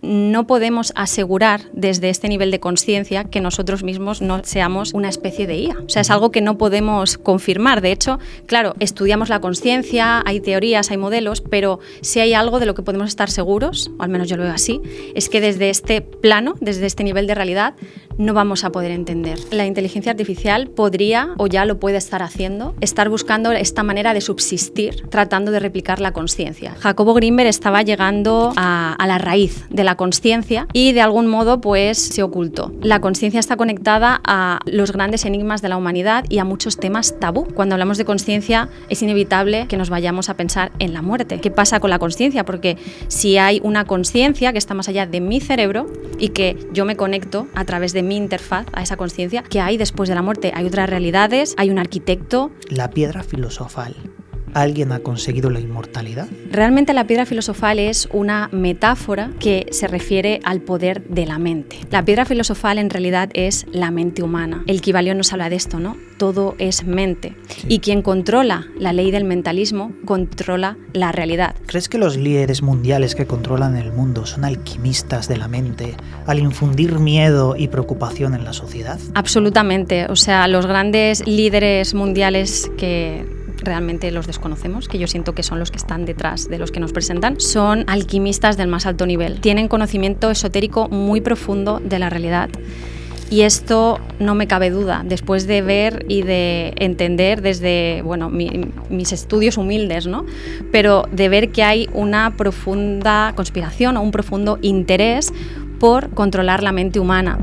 no podemos asegurar desde este nivel de conciencia que nosotros mismos no seamos una especie de IA. O sea, es algo que no podemos confirmar. De hecho, claro, estudiamos la conciencia, hay teorías, hay modelos, pero si hay algo de lo que podemos estar seguros, o al menos yo lo veo así, es que desde este plano, desde este nivel de realidad, no vamos a poder entender. La inteligencia artificial podría, o ya lo puede estar haciendo, estar buscando esta manera de subsistir, tratando de replicar la conciencia. Jacobo Grinberg estaba llegando a la raíz de la conciencia y de algún modo pues se ocultó. La conciencia está conectada a los grandes enigmas de la humanidad y a muchos temas tabú. Cuando hablamos de conciencia es inevitable que nos vayamos a pensar en la muerte. ¿Qué pasa con la conciencia? Porque si hay una conciencia que está más allá de mi cerebro y que yo me conecto a través de mi interfaz a esa conciencia, ¿qué hay después de la muerte? Hay otras realidades, hay un arquitecto. La piedra filosofal. ¿Alguien ha conseguido la inmortalidad? Realmente la piedra filosofal es una metáfora que se refiere al poder de la mente. La piedra filosofal en realidad es la mente humana. El Kybalión nos habla de esto, ¿no? Todo es mente. Sí. Y quien controla la ley del mentalismo controla la realidad. ¿Crees que los líderes mundiales que controlan el mundo son alquimistas de la mente al infundir miedo y preocupación en la sociedad? Absolutamente. O sea, los grandes líderes mundiales que realmente los desconocemos, que yo siento que son los que están detrás de los que nos presentan, son alquimistas del más alto nivel. Tienen conocimiento esotérico muy profundo de la realidad. Y esto no me cabe duda, después de ver y de entender desde mis estudios humildes, ¿no? Pero de ver que hay una profunda conspiración o un profundo interés por controlar la mente humana.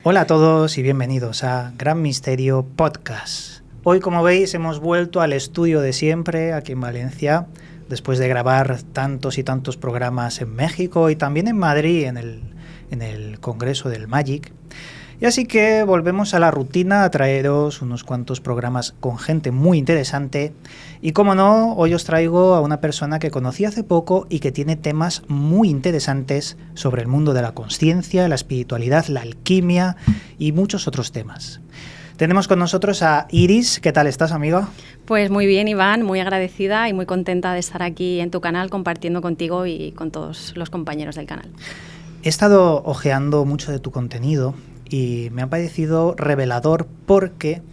Hola a todos y bienvenidos a Gran Misterio Podcast. Hoy, como veis, hemos vuelto al estudio de siempre aquí en Valencia, después de grabar tantos y tantos programas en México y también en Madrid, en el Congreso del Magic. Y así que volvemos a la rutina a traeros unos cuantos programas con gente muy interesante. Y como no, hoy os traigo a una persona que conocí hace poco y que tiene temas muy interesantes sobre el mundo de la consciencia, la espiritualidad, la alquimia y muchos otros temas. Tenemos con nosotros a Iris. ¿Qué tal estás, amiga? Pues muy bien, Iván, muy agradecida y muy contenta de estar aquí en tu canal compartiendo contigo y con todos los compañeros del canal. He estado ojeando mucho de tu contenido y me ha parecido revelador porque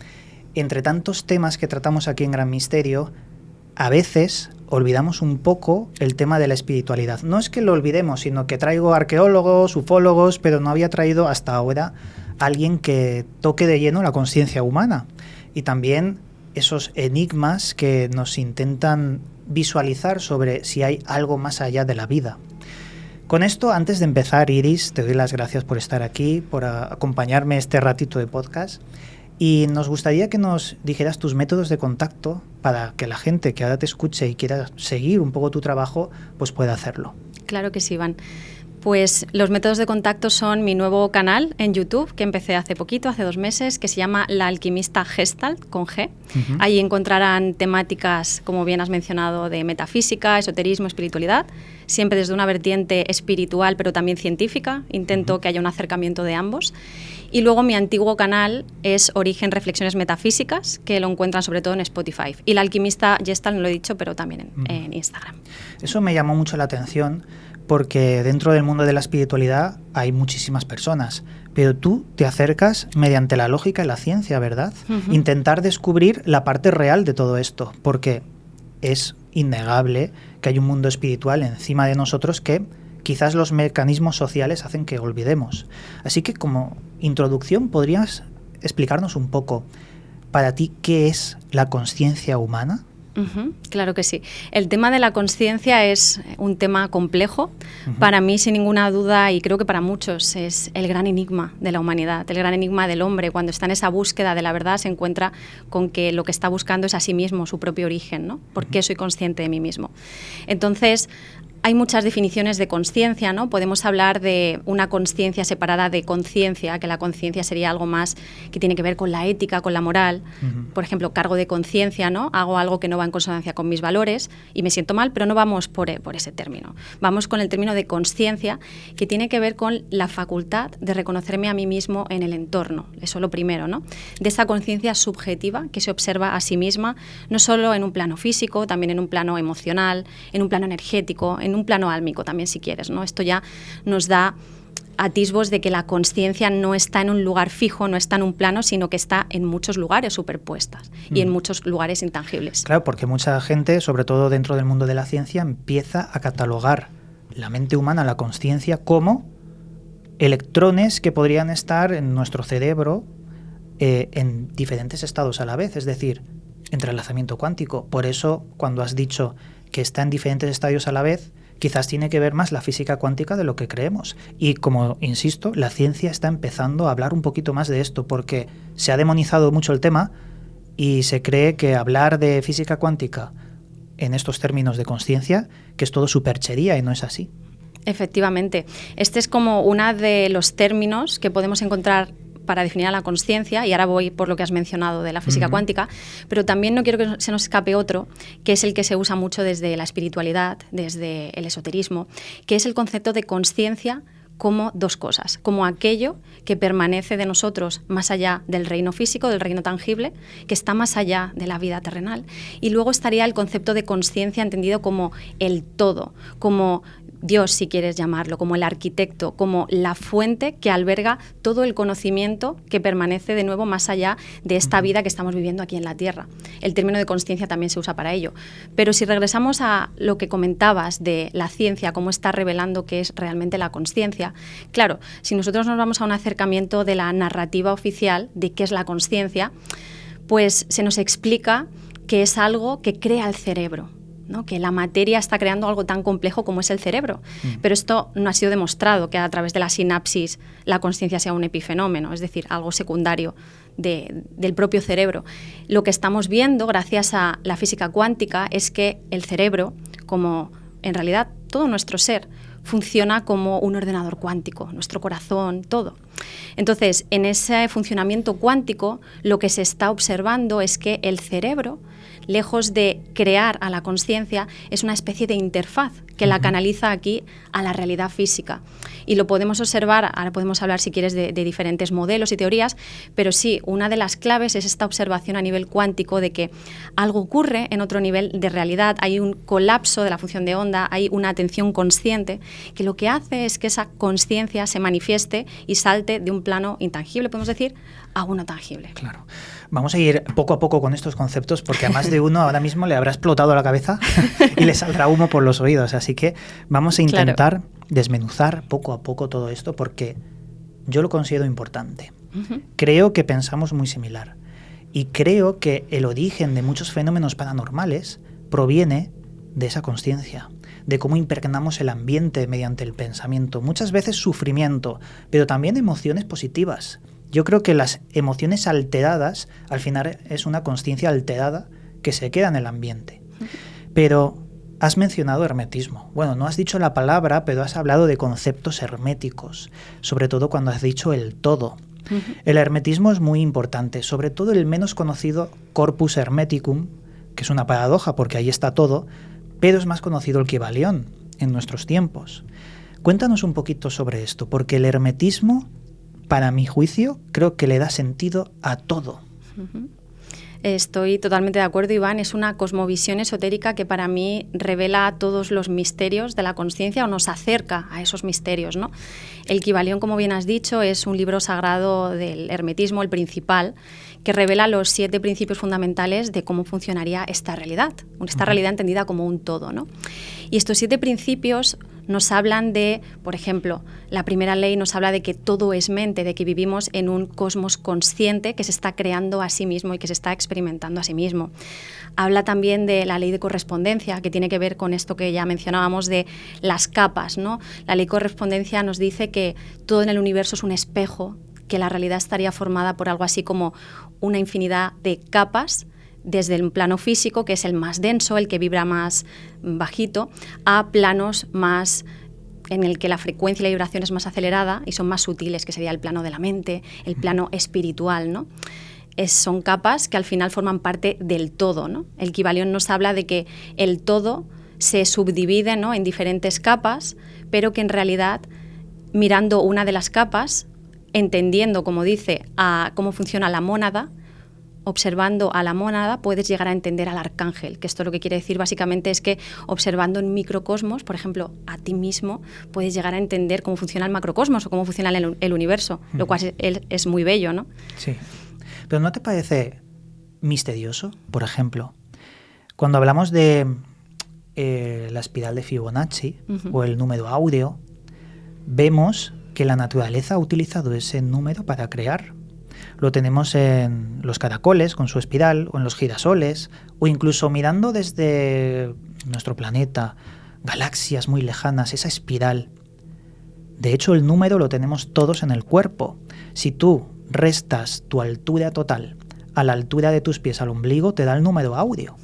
entre tantos temas que tratamos aquí en Gran Misterio, a veces olvidamos un poco el tema de la espiritualidad. No es que lo olvidemos, sino que traigo arqueólogos, ufólogos, pero no había traído hasta ahora a alguien que toque de lleno la conciencia humana y también esos enigmas que nos intentan visualizar sobre si hay algo más allá de la vida. Con esto, antes de empezar, Iris, te doy las gracias por estar aquí, por acompañarme este ratito de podcast. Y nos gustaría que nos dijeras tus métodos de contacto para que la gente que ahora te escuche y quiera seguir un poco tu trabajo, pues pueda hacerlo. Claro que sí, Iván. Pues los métodos de contacto son mi nuevo canal en YouTube, que empecé hace poquito, hace 2 meses, que se llama La Alquimista Gestalt, con G. Uh-huh. Ahí encontrarán temáticas, como bien has mencionado, de metafísica, esoterismo, espiritualidad, siempre desde una vertiente espiritual, pero también científica. Intento que haya un acercamiento de ambos. Y luego mi antiguo canal es Origen Reflexiones Metafísicas, que lo encuentran sobre todo en Spotify. Y La Alquimista Gestalt, no lo he dicho, pero también en Instagram. Eso me llamó mucho la atención, porque dentro del mundo de la espiritualidad hay muchísimas personas, pero tú te acercas mediante la lógica y la ciencia, ¿verdad? Uh-huh. Intentar descubrir la parte real de todo esto, porque es innegable que hay un mundo espiritual encima de nosotros que quizás los mecanismos sociales hacen que olvidemos. Así que como introducción, ¿podrías explicarnos un poco para ti qué es la consciencia humana? Uh-huh, claro que sí. El tema de la consciencia es un tema complejo. Uh-huh. Para mí, sin ninguna duda, y creo que para muchos, es el gran enigma de la humanidad, el gran enigma del hombre. Cuando está en esa búsqueda de la verdad, se encuentra con que lo que está buscando es a sí mismo, su propio origen, ¿no? ¿Por qué soy consciente de mí mismo? Entonces, Hay muchas definiciones de consciencia, ¿no? Podemos hablar de una consciencia separada de conciencia, que la conciencia sería algo más que tiene que ver con la ética, con la moral. Por ejemplo, cargo de conciencia, ¿no? Hago algo que no va en consonancia con mis valores y me siento mal, pero no vamos por ese término. Vamos con el término de consciencia, que tiene que ver con la facultad de reconocerme a mí mismo en el entorno. Eso es lo primero, ¿no? De esa conciencia subjetiva que se observa a sí misma, no solo en un plano físico, también en un plano emocional, en un plano energético, en un plano álmico también, si quieres, ¿no? Esto ya nos da atisbos de que la consciencia no está en un lugar fijo, no está en un plano, sino que está en muchos lugares superpuestas y en muchos lugares intangibles. Claro, porque mucha gente, sobre todo dentro del mundo de la ciencia, empieza a catalogar la mente humana, la consciencia, como electrones que podrían estar en nuestro cerebro en diferentes estados a la vez, es decir, entrelazamiento cuántico. Por eso, cuando has dicho que está en diferentes estadios a la vez, quizás tiene que ver más la física cuántica de lo que creemos. Y como insisto, la ciencia está empezando a hablar un poquito más de esto, porque se ha demonizado mucho el tema y se cree que hablar de física cuántica en estos términos de consciencia, que es todo superchería, y no es así. Efectivamente. Este es como uno de los términos que podemos encontrar para definir a la consciencia, y ahora voy por lo que has mencionado de la física cuántica, pero también no quiero que se nos escape otro, que es el que se usa mucho desde la espiritualidad, desde el esoterismo, que es el concepto de consciencia como dos cosas, como aquello que permanece de nosotros más allá del reino físico, del reino tangible, que está más allá de la vida terrenal, y luego estaría el concepto de consciencia entendido como el todo, como Dios, si quieres llamarlo, como el arquitecto, como la fuente que alberga todo el conocimiento que permanece de nuevo más allá de esta vida que estamos viviendo aquí en la Tierra. El término de consciencia también se usa para ello. Pero si regresamos a lo que comentabas de la ciencia, cómo está revelando qué es realmente la consciencia, claro, si nosotros nos vamos a un acercamiento de la narrativa oficial de qué es la consciencia, pues se nos explica que es algo que crea el cerebro, ¿no? Que la materia está creando algo tan complejo como es el cerebro. Pero esto no ha sido demostrado, que a través de la sinapsis la consciencia sea un epifenómeno, es decir, algo secundario del propio cerebro. Lo que estamos viendo, gracias a la física cuántica, es que el cerebro, como en realidad todo nuestro ser, funciona como un ordenador cuántico, nuestro corazón, todo. Entonces, en ese funcionamiento cuántico, lo que se está observando es que el cerebro, lejos de crear a la consciencia, es una especie de interfaz que la canaliza aquí a la realidad física. Y lo podemos observar, ahora podemos hablar si quieres de diferentes modelos y teorías, pero sí, una de las claves es esta observación a nivel cuántico de que algo ocurre en otro nivel de realidad, hay un colapso de la función de onda, hay una atención consciente, que lo que hace es que esa consciencia se manifieste y salte de un plano intangible, podemos decir, a uno tangible. Claro. Vamos a ir poco a poco con estos conceptos, porque a más de uno ahora mismo le habrá explotado la cabeza y le saldrá humo por los oídos. Así que vamos a intentar desmenuzar poco a poco todo esto, porque yo lo considero importante. Creo que pensamos muy similar. Y creo que el origen de muchos fenómenos paranormales proviene de esa consciencia, de cómo impregnamos el ambiente mediante el pensamiento. Muchas veces sufrimiento, pero también emociones positivas. Yo creo que las emociones alteradas, al final es una consciencia alterada que se queda en el ambiente. Pero has mencionado hermetismo. Bueno, no has dicho la palabra, pero has hablado de conceptos herméticos, sobre todo cuando has dicho el todo. El hermetismo es muy importante, sobre todo el menos conocido corpus hermeticum, que es una paradoja porque ahí está todo, pero es más conocido el Kybalión en nuestros tiempos. Cuéntanos un poquito sobre esto, porque el hermetismo, para mi juicio, creo que le da sentido a todo. Estoy totalmente de acuerdo, Iván. Es una cosmovisión esotérica que para mí revela todos los misterios de la consciencia o nos acerca a esos misterios, ¿no? El Kybalión, como bien has dicho, es un libro sagrado del hermetismo, el principal, que revela los 7 principios fundamentales de cómo funcionaría esta realidad entendida como un todo, ¿no? Y estos 7 principios nos hablan de, por ejemplo, la primera ley nos habla de que todo es mente, de que vivimos en un cosmos consciente que se está creando a sí mismo y que se está experimentando a sí mismo. Habla también de la ley de correspondencia, que tiene que ver con esto que ya mencionábamos de las capas, ¿no? La ley de correspondencia nos dice que todo en el universo es un espejo, que la realidad estaría formada por algo así como una infinidad de capas desde el plano físico, que es el más denso, el que vibra más bajito, a planos más en el que la frecuencia y la vibración es más acelerada y son más sutiles, que sería el plano de la mente, el plano espiritual, ¿no? Son capas que al final forman parte del todo, ¿no? El Kybalión nos habla de que el todo se subdivide, ¿no?, en diferentes capas, pero que en realidad, mirando una de las capas, entendiendo, como dice, a cómo funciona la mónada, observando a la mónada puedes llegar a entender al arcángel, que esto lo que quiere decir básicamente es que observando en microcosmos, por ejemplo, a ti mismo, puedes llegar a entender cómo funciona el macrocosmos o cómo funciona el universo, lo cual es muy bello, ¿no? Sí. Pero ¿no te parece misterioso, por ejemplo, cuando hablamos de la espiral de Fibonacci o el número áureo, vemos que la naturaleza ha utilizado ese número para crear? Lo tenemos en los caracoles con su espiral, o en los girasoles, o incluso mirando desde nuestro planeta, galaxias muy lejanas, esa espiral. De hecho, el número lo tenemos todos en el cuerpo. Si tú restas tu altura total a la altura de tus pies al ombligo, te da el número áureo.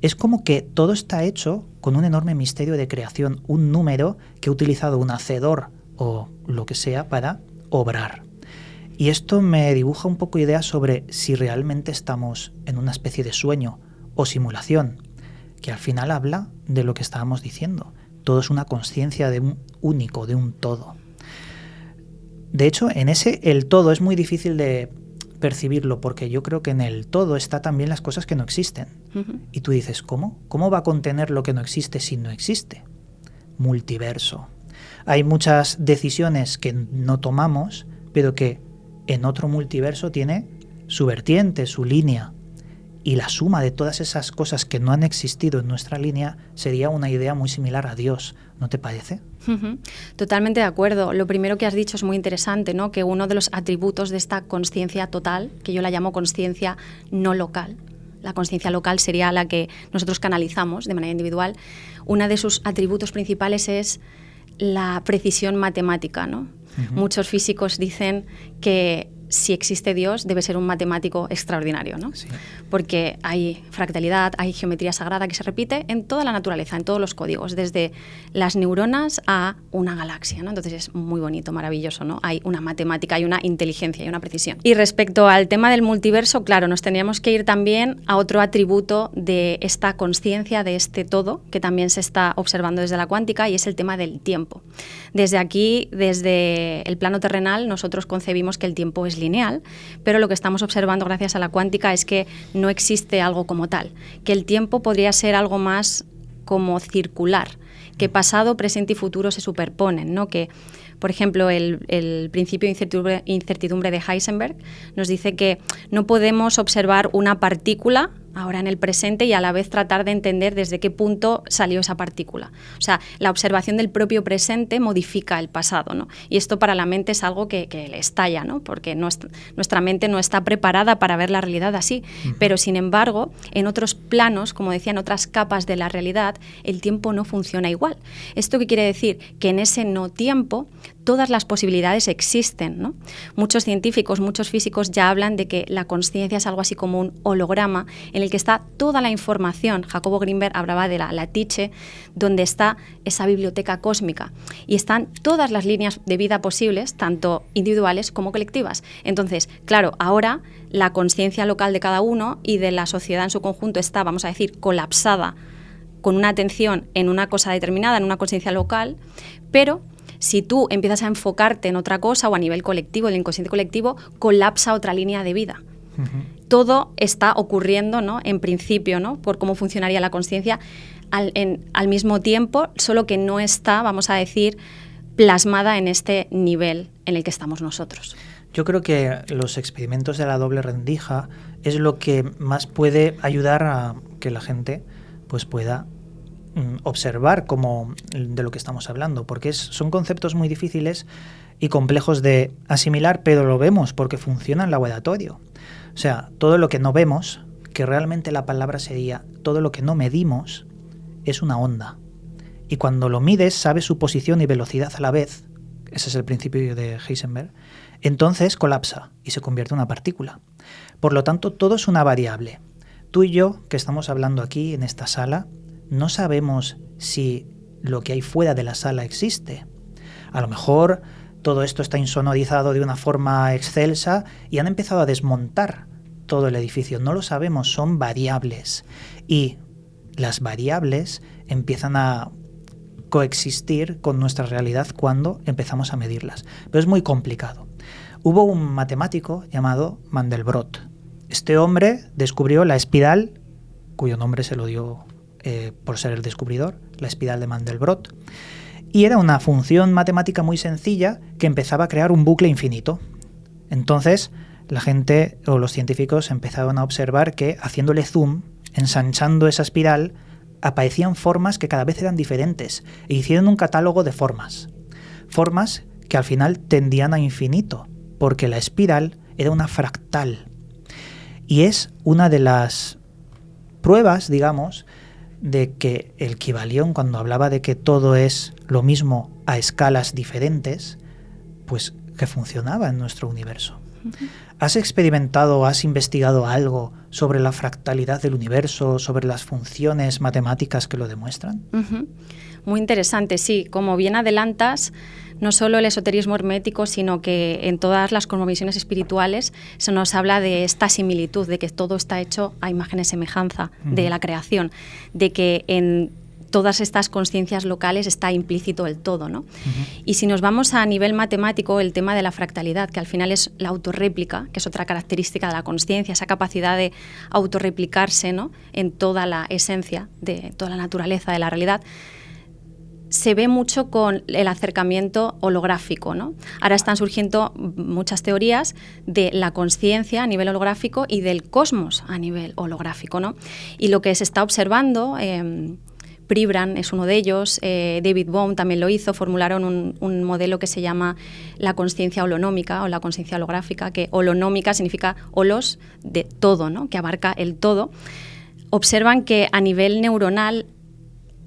Es como que todo está hecho con un enorme misterio de creación, un número que ha utilizado un hacedor o lo que sea para obrar. Y esto me dibuja un poco ideas sobre si realmente estamos en una especie de sueño o simulación, que al final habla de lo que estábamos diciendo. Todo es una consciencia de un único, de un todo. De hecho, en el todo es muy difícil de percibirlo, porque yo creo que en el todo está también las cosas que no existen. Y tú dices, ¿cómo? ¿Cómo va a contener lo que no existe si no existe? Multiverso. Hay muchas decisiones que no tomamos, pero que en otro multiverso tiene su vertiente, su línea. Y la suma de todas esas cosas que no han existido en nuestra línea sería una idea muy similar a Dios, ¿no te parece? Totalmente de acuerdo. Lo primero que has dicho es muy interesante, ¿no? Que uno de los atributos de esta consciencia total, que yo la llamo consciencia no local, la consciencia local sería la que nosotros canalizamos de manera individual, uno de sus atributos principales es la precisión matemática, ¿no? Muchos físicos dicen que si existe Dios debe ser un matemático extraordinario, ¿no? Sí. Porque hay fractalidad, hay geometría sagrada que se repite en toda la naturaleza, en todos los códigos, desde las neuronas a una galaxia, ¿no? Entonces es muy bonito, maravilloso, ¿no? Hay una matemática, hay una inteligencia, hay una precisión. Y respecto al tema del multiverso, claro, nos tendríamos que ir también a otro atributo de esta consciencia, de este todo, que también se está observando desde la cuántica, y es el tema del tiempo. Desde aquí, desde el plano terrenal, nosotros concebimos que el tiempo es lineal, pero lo que estamos observando gracias a la cuántica es que no existe algo como tal, que el tiempo podría ser algo más como circular, que pasado, presente y futuro se superponen, ¿no? Que, por ejemplo, el principio de incertidumbre de Heisenberg nos dice que no podemos observar una partícula ahora en el presente y a la vez tratar de entender desde qué punto salió esa partícula. O sea, la observación del propio presente modifica el pasado, ¿no? Y esto para la mente es algo que le estalla, ¿no? Porque nuestra mente no está preparada para ver la realidad así. Pero, sin embargo, en otros planos, como decía, en otras capas de la realidad, el tiempo no funciona igual. ¿Esto qué quiere decir? Que en ese no tiempo todas las posibilidades existen, ¿no? Muchos científicos, muchos físicos ya hablan de que la consciencia es algo así como un holograma en el que está toda la información. Jacobo Grinberg hablaba de la Latiche, donde está esa biblioteca cósmica y están todas las líneas de vida posibles, tanto individuales como colectivas. Entonces, claro, ahora la consciencia local de cada uno y de la sociedad en su conjunto está, vamos a decir, colapsada con una atención en una cosa determinada, en una consciencia local, pero si tú empiezas a enfocarte en otra cosa o a nivel colectivo, el inconsciente colectivo, colapsa otra línea de vida. Todo está ocurriendo, ¿no? En principio, ¿no? Por cómo funcionaría la consciencia al mismo tiempo, solo que no está, vamos a decir, plasmada en este nivel en el que estamos nosotros. Yo creo que los experimentos de la doble rendija es lo que más puede ayudar a que la gente pues pueda observar como de lo que estamos hablando, porque son conceptos muy difíciles y complejos de asimilar, pero lo vemos porque funciona en laboratorio. O sea, todo lo que no vemos, que realmente la palabra sería todo lo que no medimos, es una onda. Y cuando lo mides, sabes su posición y velocidad a la vez, ese es el principio de Heisenberg, entonces colapsa y se convierte en una partícula. Por lo tanto, todo es una variable. Tú y yo, que estamos hablando aquí en esta sala, no sabemos si lo que hay fuera de la sala existe. A lo mejor todo esto está insonorizado de una forma excelsa y han empezado a desmontar todo el edificio. No lo sabemos, son variables. Y las variables empiezan a coexistir con nuestra realidad cuando empezamos a medirlas. Pero es muy complicado. Hubo un matemático llamado Mandelbrot. Este hombre descubrió la espiral, cuyo nombre se lo dio por ser el descubridor, la espiral de Mandelbrot, y era una función matemática muy sencilla que empezaba a crear un bucle infinito. Entonces, la gente o los científicos empezaron a observar que haciéndole zoom, ensanchando esa espiral, aparecían formas que cada vez eran diferentes e hicieron un catálogo de formas que al final tendían a infinito, porque la espiral era una fractal. Y es una de las pruebas, digamos, de que el Kybalión, cuando hablaba de que todo es lo mismo a escalas diferentes, pues que funcionaba en nuestro universo. ¿Has experimentado, has investigado algo sobre la fractalidad del universo, sobre las funciones matemáticas que lo demuestran? Muy interesante, sí. Como bien adelantas, no solo el esoterismo hermético, sino que en todas las cosmovisiones espirituales se nos habla de esta similitud, de que todo está hecho a imagen y semejanza de la creación, de que en todas estas conciencias locales está implícito el todo, ¿no? Y si nos vamos a nivel matemático, el tema de la fractalidad, que al final es la autorréplica, que es otra característica de la consciencia, esa capacidad de autorreplicarse, ¿no?, en toda la esencia de toda la naturaleza de la realidad, se ve mucho con el acercamiento holográfico, ¿no? Ahora están surgiendo muchas teorías de la consciencia a nivel holográfico y del cosmos a nivel holográfico, ¿no? Y lo que se está observando, Pribram es uno de ellos, David Bohm también lo hizo, formularon un modelo que se llama la consciencia holonómica o la consciencia holográfica, que holonómica significa holos de todo, ¿no?, que abarca el todo. Observan que a nivel neuronal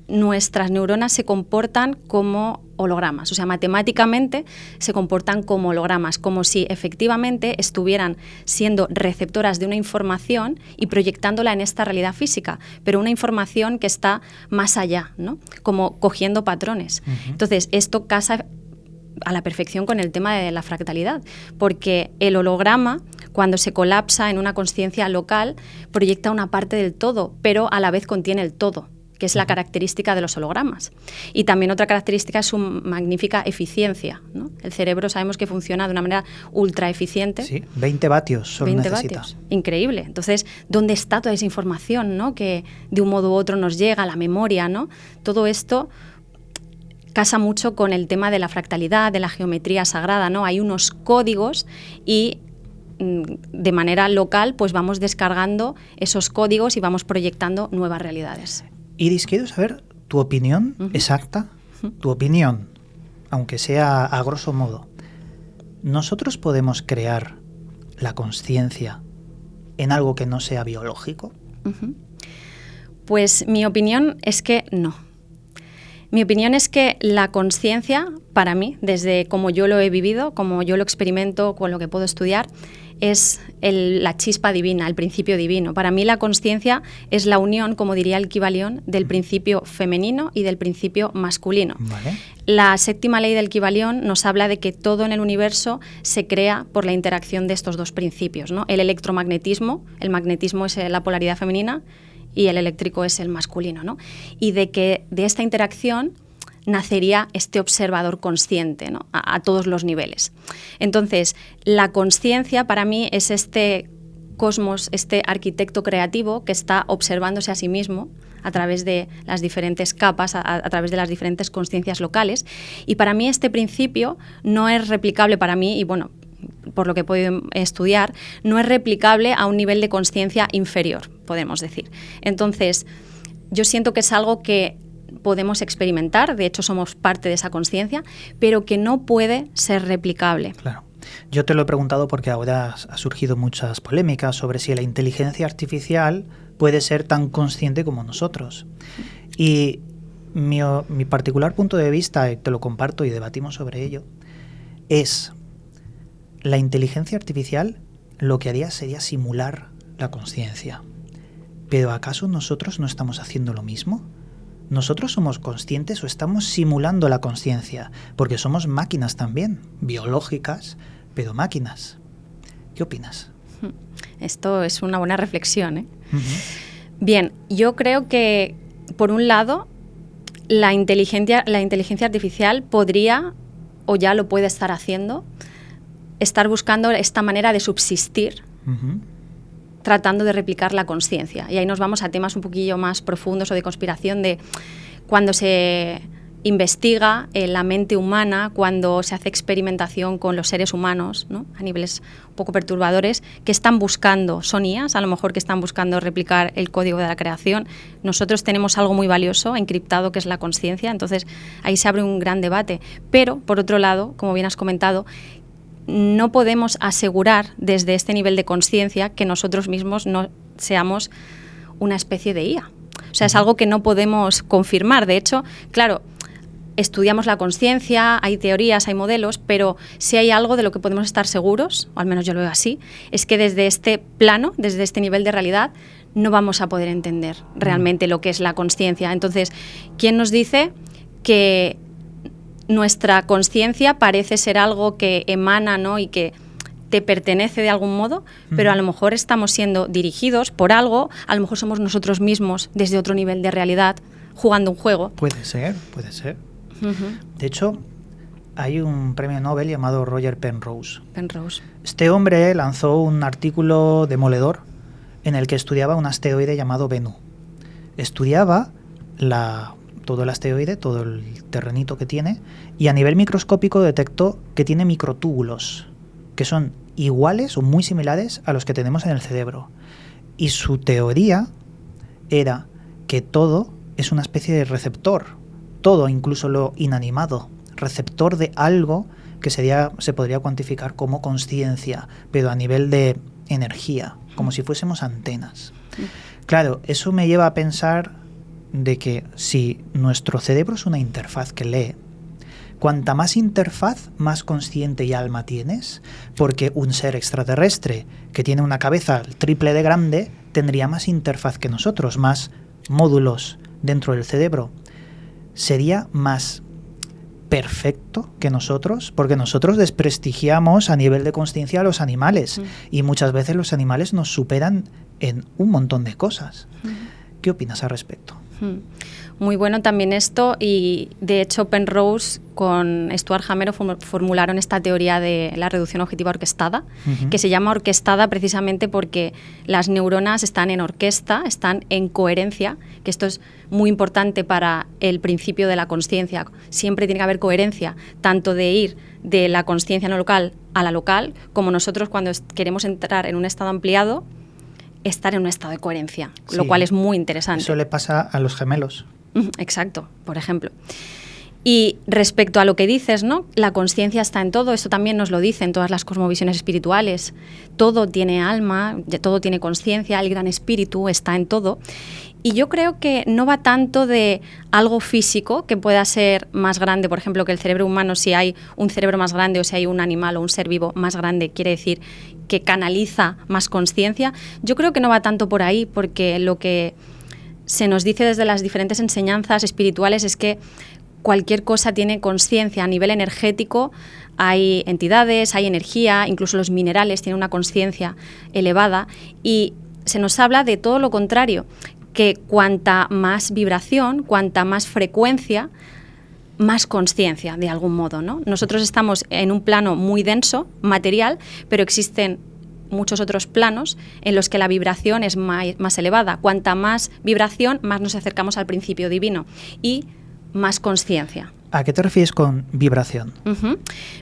nuestras neuronas se comportan como hologramas, o sea, matemáticamente se comportan como hologramas, como si efectivamente estuvieran siendo receptoras de una información y proyectándola en esta realidad física, pero una información que está más allá, ¿no?, como cogiendo patrones. Entonces, esto casa a la perfección con el tema de la fractalidad, porque el holograma, cuando se colapsa en una consciencia local, proyecta una parte del todo, pero a la vez contiene el todo, que es la característica de los hologramas. Y también otra característica es su magnífica eficiencia, ¿no? El cerebro sabemos que funciona de una manera ultra eficiente. Sí, 20 vatios solo 20 necesita. vatios. Increíble. Entonces, ¿dónde está toda esa información, ¿no?, que de un modo u otro nos llega, la memoria, ¿no? Todo esto casa mucho con el tema de la fractalidad, de la geometría sagrada, ¿no? Hay unos códigos y de manera local pues vamos descargando esos códigos y vamos proyectando nuevas realidades. Iris, quiero saber tu opinión exacta, tu opinión, aunque sea a grosso modo. ¿Nosotros podemos crear la consciencia en algo que no sea biológico? Pues mi opinión es que no. Mi opinión es que la consciencia, para mí, desde como yo lo he vivido, como yo lo experimento, con lo que puedo estudiar, es la chispa divina, el principio divino. Para mí la consciencia es la unión, como diría el Kybalión, del principio femenino y del principio masculino. Vale. La séptima ley del Kybalión nos habla de que todo en el universo se crea por la interacción de estos dos principios, ¿no? El electromagnetismo, el magnetismo es la polaridad femenina y el eléctrico es el masculino, ¿no? Y de que de esta interacción nacería este observador consciente, ¿no?, a todos los niveles. Entonces, la consciencia para mí es este cosmos, este arquitecto creativo que está observándose a sí mismo a través de las diferentes capas, a través de las diferentes consciencias locales. Y para mí este principio no es replicable para mí, y bueno, por lo que he podido estudiar, no es replicable a un nivel de consciencia inferior, podemos decir. Entonces, yo siento que es algo que podemos experimentar, de hecho somos parte de esa consciencia, pero que no puede ser replicable. Claro. Yo te lo he preguntado porque ahora ha surgido muchas polémicas sobre si la inteligencia artificial puede ser tan consciente como nosotros. Y mi particular punto de vista, y te lo comparto y debatimos sobre ello, es la inteligencia artificial lo que haría sería simular la consciencia. pero ¿acaso nosotros no estamos haciendo lo mismo? ¿Nosotros somos conscientes o estamos simulando la consciencia? Porque somos máquinas también, biológicas, pero máquinas. ¿Qué opinas? Esto es una buena reflexión, ¿eh? Uh-huh. Bien, yo creo que, por un lado, la inteligencia artificial podría, o ya lo puede estar haciendo, estar buscando esta manera de subsistir, Uh-huh. tratando de replicar la consciencia. Y ahí nos vamos a temas un poquillo más profundos o de conspiración, de cuando se investiga la mente humana, cuando se hace experimentación con los seres humanos, ¿no? A niveles un poco perturbadores, que están buscando, son IAs, a lo mejor que están buscando replicar el código de la creación. Nosotros tenemos algo muy valioso, encriptado, que es la consciencia, entonces ahí se abre un gran debate. Pero, por otro lado, como bien has comentado, no podemos asegurar desde este nivel de conciencia que nosotros mismos no seamos una especie de IA. O sea, es algo que no podemos confirmar. De hecho, claro, estudiamos la consciencia, hay teorías, hay modelos, pero si hay algo de lo que podemos estar seguros, o al menos yo lo veo así, es que desde este plano, desde este nivel de realidad, no vamos a poder entender realmente lo que es la consciencia. Entonces, ¿quién nos dice que nuestra consciencia parece ser algo que emana, ¿no?, y que te pertenece de algún modo, pero a lo mejor estamos siendo dirigidos por algo, a lo mejor somos nosotros mismos desde otro nivel de realidad jugando un juego? Puede ser, puede ser. Uh-huh. De hecho, hay un premio Nobel llamado Roger Penrose. Penrose. Este hombre lanzó un artículo demoledor en el que estudiaba un asteroide llamado Bennu. Estudiaba todo el asteroide, todo el terrenito que tiene, y a nivel microscópico detectó que tiene microtúbulos, que son iguales o muy similares a los que tenemos en el cerebro. Y su teoría era que todo es una especie de receptor, todo, incluso lo inanimado, receptor de algo que se podría cuantificar como consciencia, pero a nivel de energía, como si fuésemos antenas. Claro, eso me lleva a pensar de que si nuestro cerebro es una interfaz que lee, cuanta más interfaz, más consciente y alma tienes, porque un ser extraterrestre que tiene una cabeza el triple de grande tendría más interfaz que nosotros, más módulos dentro del cerebro. Sería más perfecto que nosotros, porque nosotros desprestigiamos a nivel de consciencia a los animales, y muchas veces los animales nos superan en un montón de cosas. ¿Qué opinas al respecto? Muy bueno también esto, y de hecho Penrose con Stuart Hamerow formularon esta teoría de la reducción objetiva orquestada, que se llama orquestada precisamente porque las neuronas están en orquesta, están en coherencia, que esto es muy importante para el principio de la consciencia. Siempre tiene que haber coherencia, tanto de ir de la consciencia no local a la local, como nosotros cuando queremos entrar en un estado ampliado, estar en un estado de coherencia, sí, lo cual es muy interesante. Eso le pasa a los gemelos. Exacto, por ejemplo. Y respecto a lo que dices, ¿no?, la consciencia está en todo, esto también nos lo dicen todas las cosmovisiones espirituales. Todo tiene alma, todo tiene consciencia, el gran espíritu está en todo. Y yo creo que no va tanto de algo físico que pueda ser más grande, por ejemplo, que el cerebro humano. Si hay un cerebro más grande o si hay un animal o un ser vivo más grande, quiere decir que canaliza más consciencia. Yo creo que no va tanto por ahí, porque lo que se nos dice desde las diferentes enseñanzas espirituales es que cualquier cosa tiene consciencia. A nivel energético hay entidades, hay energía, incluso los minerales tienen una consciencia elevada, y se nos habla de todo lo contrario, que cuanta más vibración, cuanta más frecuencia, más consciencia de algún modo, ¿no? Nosotros estamos en un plano muy denso, material, pero existen muchos otros planos en los que la vibración es más elevada. Cuanta más vibración, más nos acercamos al principio divino y más consciencia. ¿A qué te refieres con vibración?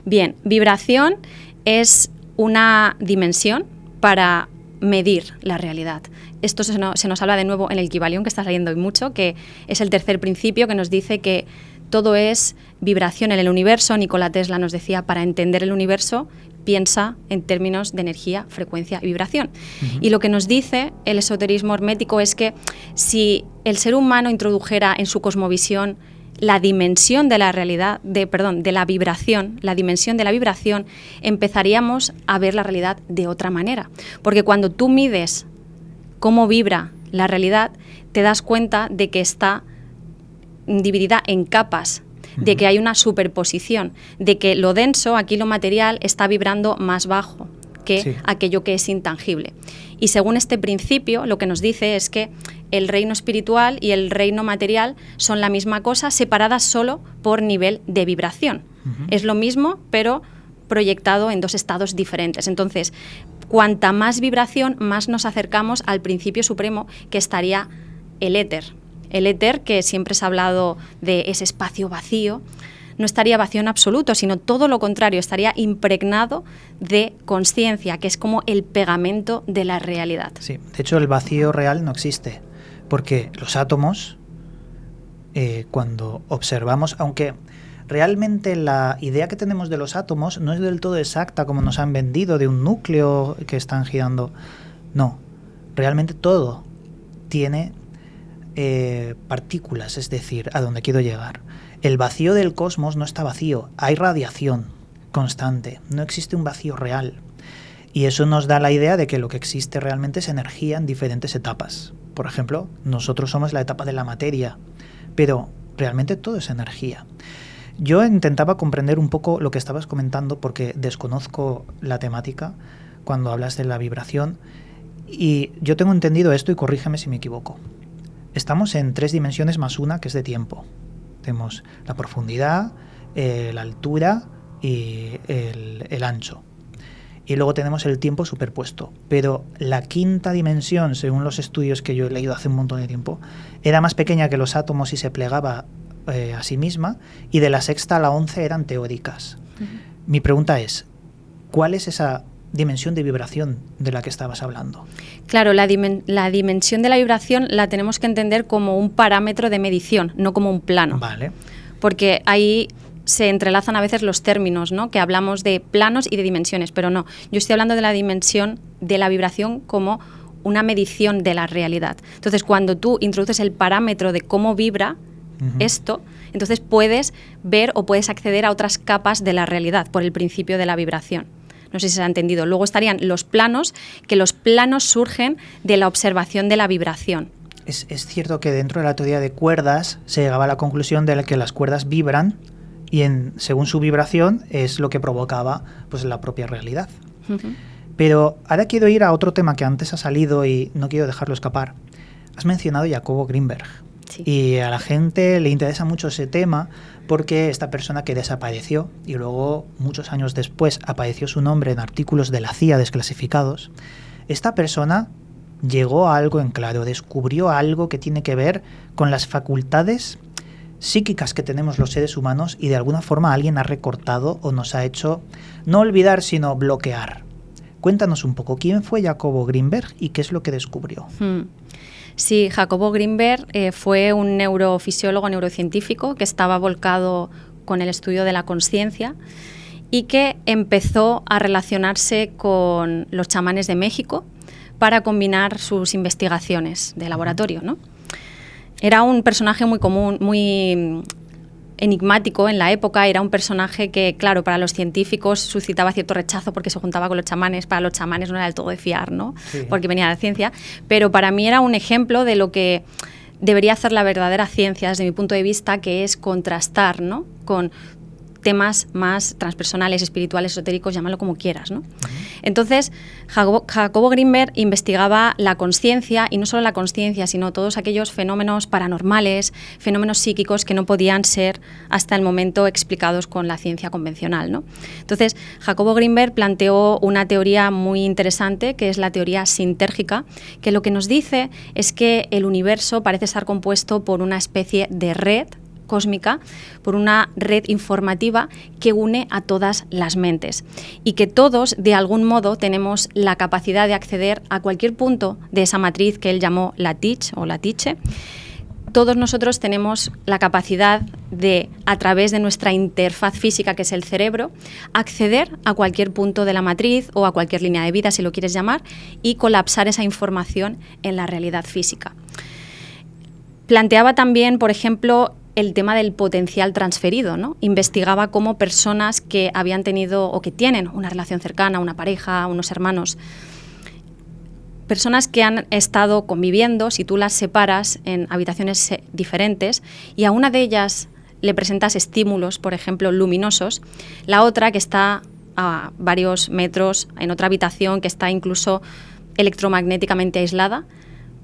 Bien, vibración es una dimensión para medir la realidad. Esto se nos habla de nuevo en el Kybalión, que estás leyendo hoy mucho, que es el tercer principio que nos dice que todo es vibración en el universo. Nikola Tesla nos decía, para entender el universo, piensa en términos de energía, frecuencia y vibración. Y lo que nos dice el esoterismo hermético es que si el ser humano introdujera en su cosmovisión la dimensión de la realidad, de la vibración, la dimensión de la vibración, empezaríamos a ver la realidad de otra manera. Porque cuando tú mides cómo vibra la realidad, te das cuenta de que está dividida en capas, de que hay una superposición, de que lo denso, aquí lo material, está vibrando más bajo que aquello que es intangible. Y según este principio, lo que nos dice es que el reino espiritual y el reino material son la misma cosa, separadas solo por nivel de vibración. Es lo mismo, pero proyectado en dos estados diferentes. Entonces, cuanta más vibración, más nos acercamos al principio supremo, que estaría el éter. El éter, que siempre se ha hablado de ese espacio vacío, no estaría vacío en absoluto, sino todo lo contrario, estaría impregnado de consciencia, que es como el pegamento de la realidad. Sí, de hecho el vacío real no existe, porque los átomos, cuando observamos, aunque realmente la idea que tenemos de los átomos no es del todo exacta como nos han vendido, de un núcleo que están girando, no, realmente todo tiene partículas, es decir, a donde quiero llegar. El vacío del cosmos no está vacío, hay radiación constante, no existe un vacío real. Y eso nos da la idea de que lo que existe realmente es energía en diferentes etapas. Por ejemplo, nosotros somos la etapa de la materia, pero realmente todo es energía. Yo intentaba comprender un poco lo que estabas comentando porque desconozco la temática cuando hablas de la vibración y yo tengo entendido esto y corrígeme si me equivoco. Estamos en 3 dimensiones más una, que es de tiempo. Tenemos la profundidad, la altura y el ancho. Y luego tenemos el tiempo superpuesto. Pero la 5ª dimensión, según los estudios que yo he leído hace un montón de tiempo, era más pequeña que los átomos y se plegaba a sí misma. Y de la 6ª a la 11 eran teóricas. Mi pregunta es, ¿cuál es esa dimensión de vibración de la que estabas hablando? Claro, la dimensión de la vibración la tenemos que entender como un parámetro de medición, no como un plano. Vale. Porque ahí se entrelazan a veces los términos, ¿no? Que hablamos de planos y de dimensiones, pero no. Yo estoy hablando de la dimensión de la vibración como una medición de la realidad. Entonces, cuando tú introduces el parámetro de cómo vibra esto, entonces puedes ver o puedes acceder a otras capas de la realidad por el principio de la vibración. No sé si se ha entendido. Luego estarían los planos, que los planos surgen de la observación de la vibración. Es cierto que dentro de la teoría de cuerdas se llegaba a la conclusión de que las cuerdas vibran y según su vibración es lo que provocaba pues, la propia realidad. Pero ahora quiero ir a otro tema que antes ha salido y no quiero dejarlo escapar. Has mencionado a Jacobo Greenberg. Sí. Y a la gente le interesa mucho ese tema porque esta persona que desapareció y luego muchos años después apareció su nombre en artículos de la CIA desclasificados, esta persona llegó a algo en claro, descubrió algo que tiene que ver con las facultades psíquicas que tenemos los seres humanos y de alguna forma alguien ha recortado o nos ha hecho no olvidar sino bloquear. Cuéntanos un poco, ¿quién fue Jacobo Greenberg y qué es lo que descubrió? Sí, Jacobo Greenberg fue un neurofisiólogo, neurocientífico que estaba volcado con el estudio de la consciencia y que empezó a relacionarse con los chamanes de México para combinar sus investigaciones de laboratorio, ¿no? Era un personaje muy común, muy enigmático en la época, era un personaje que, claro, para los científicos suscitaba cierto rechazo porque se juntaba con los chamanes, para los chamanes no era del todo de fiar, ¿no? Sí. Porque venía de la ciencia, pero para mí era un ejemplo de lo que debería hacer la verdadera ciencia desde mi punto de vista, que es contrastar, ¿no? Con temas más transpersonales, espirituales, esotéricos, llámalo como quieras, ¿no? Entonces, Jacobo Greenberg investigaba la consciencia, y no solo la consciencia, sino todos aquellos fenómenos paranormales, fenómenos psíquicos que no podían ser hasta el momento explicados con la ciencia convencional, ¿no? Entonces, Jacobo Greenberg planteó una teoría muy interesante, que es la teoría sintérgica, que lo que nos dice es que el universo parece estar compuesto por una especie de red cósmica, por una red informativa que une a todas las mentes y que todos de algún modo tenemos la capacidad de acceder a cualquier punto de esa matriz que él llamó la Tic o la Tiche. Todos nosotros tenemos la capacidad de, a través de nuestra interfaz física, que es el cerebro, acceder a cualquier punto de la matriz o a cualquier línea de vida, si lo quieres llamar, y colapsar esa información en la realidad física. Planteaba también, por ejemplo, el tema del potencial transferido, ¿no? Investigaba cómo personas que habían tenido o que tienen una relación cercana, una pareja, unos hermanos, personas que han estado conviviendo, si tú las separas en habitaciones diferentes y a una de ellas le presentas estímulos, por ejemplo, luminosos, la otra que está a varios metros en otra habitación, que está incluso electromagnéticamente aislada,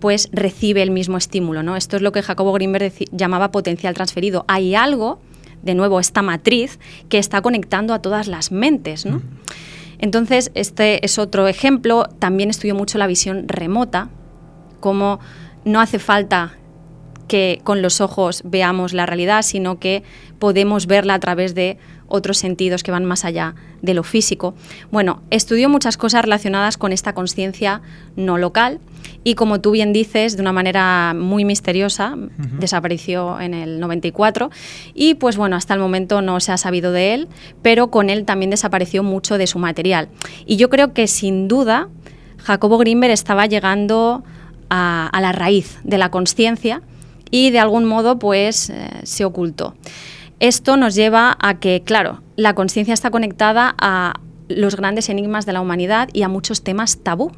pues recibe el mismo estímulo, ¿no? Esto es lo que Jacobo Grinberg llamaba potencial transferido. Hay algo, de nuevo, esta matriz que está conectando a todas las mentes, ¿no? Entonces, este es otro ejemplo. También estudió mucho la visión remota, como no hace falta que con los ojos veamos la realidad, sino que podemos verla a través de otros sentidos que van más allá de lo físico. Bueno, estudió muchas cosas relacionadas con esta consciencia no local y, como tú bien dices, de una manera muy misteriosa, desapareció en el 94 y, pues bueno, hasta el momento no se ha sabido de él, pero con él también desapareció mucho de su material. Y yo creo que, sin duda, Jacobo Grinberg estaba llegando a la raíz de la consciencia y, de algún modo, pues se ocultó. Esto nos lleva a que, claro, la consciencia está conectada a los grandes enigmas de la humanidad y a muchos temas tabú.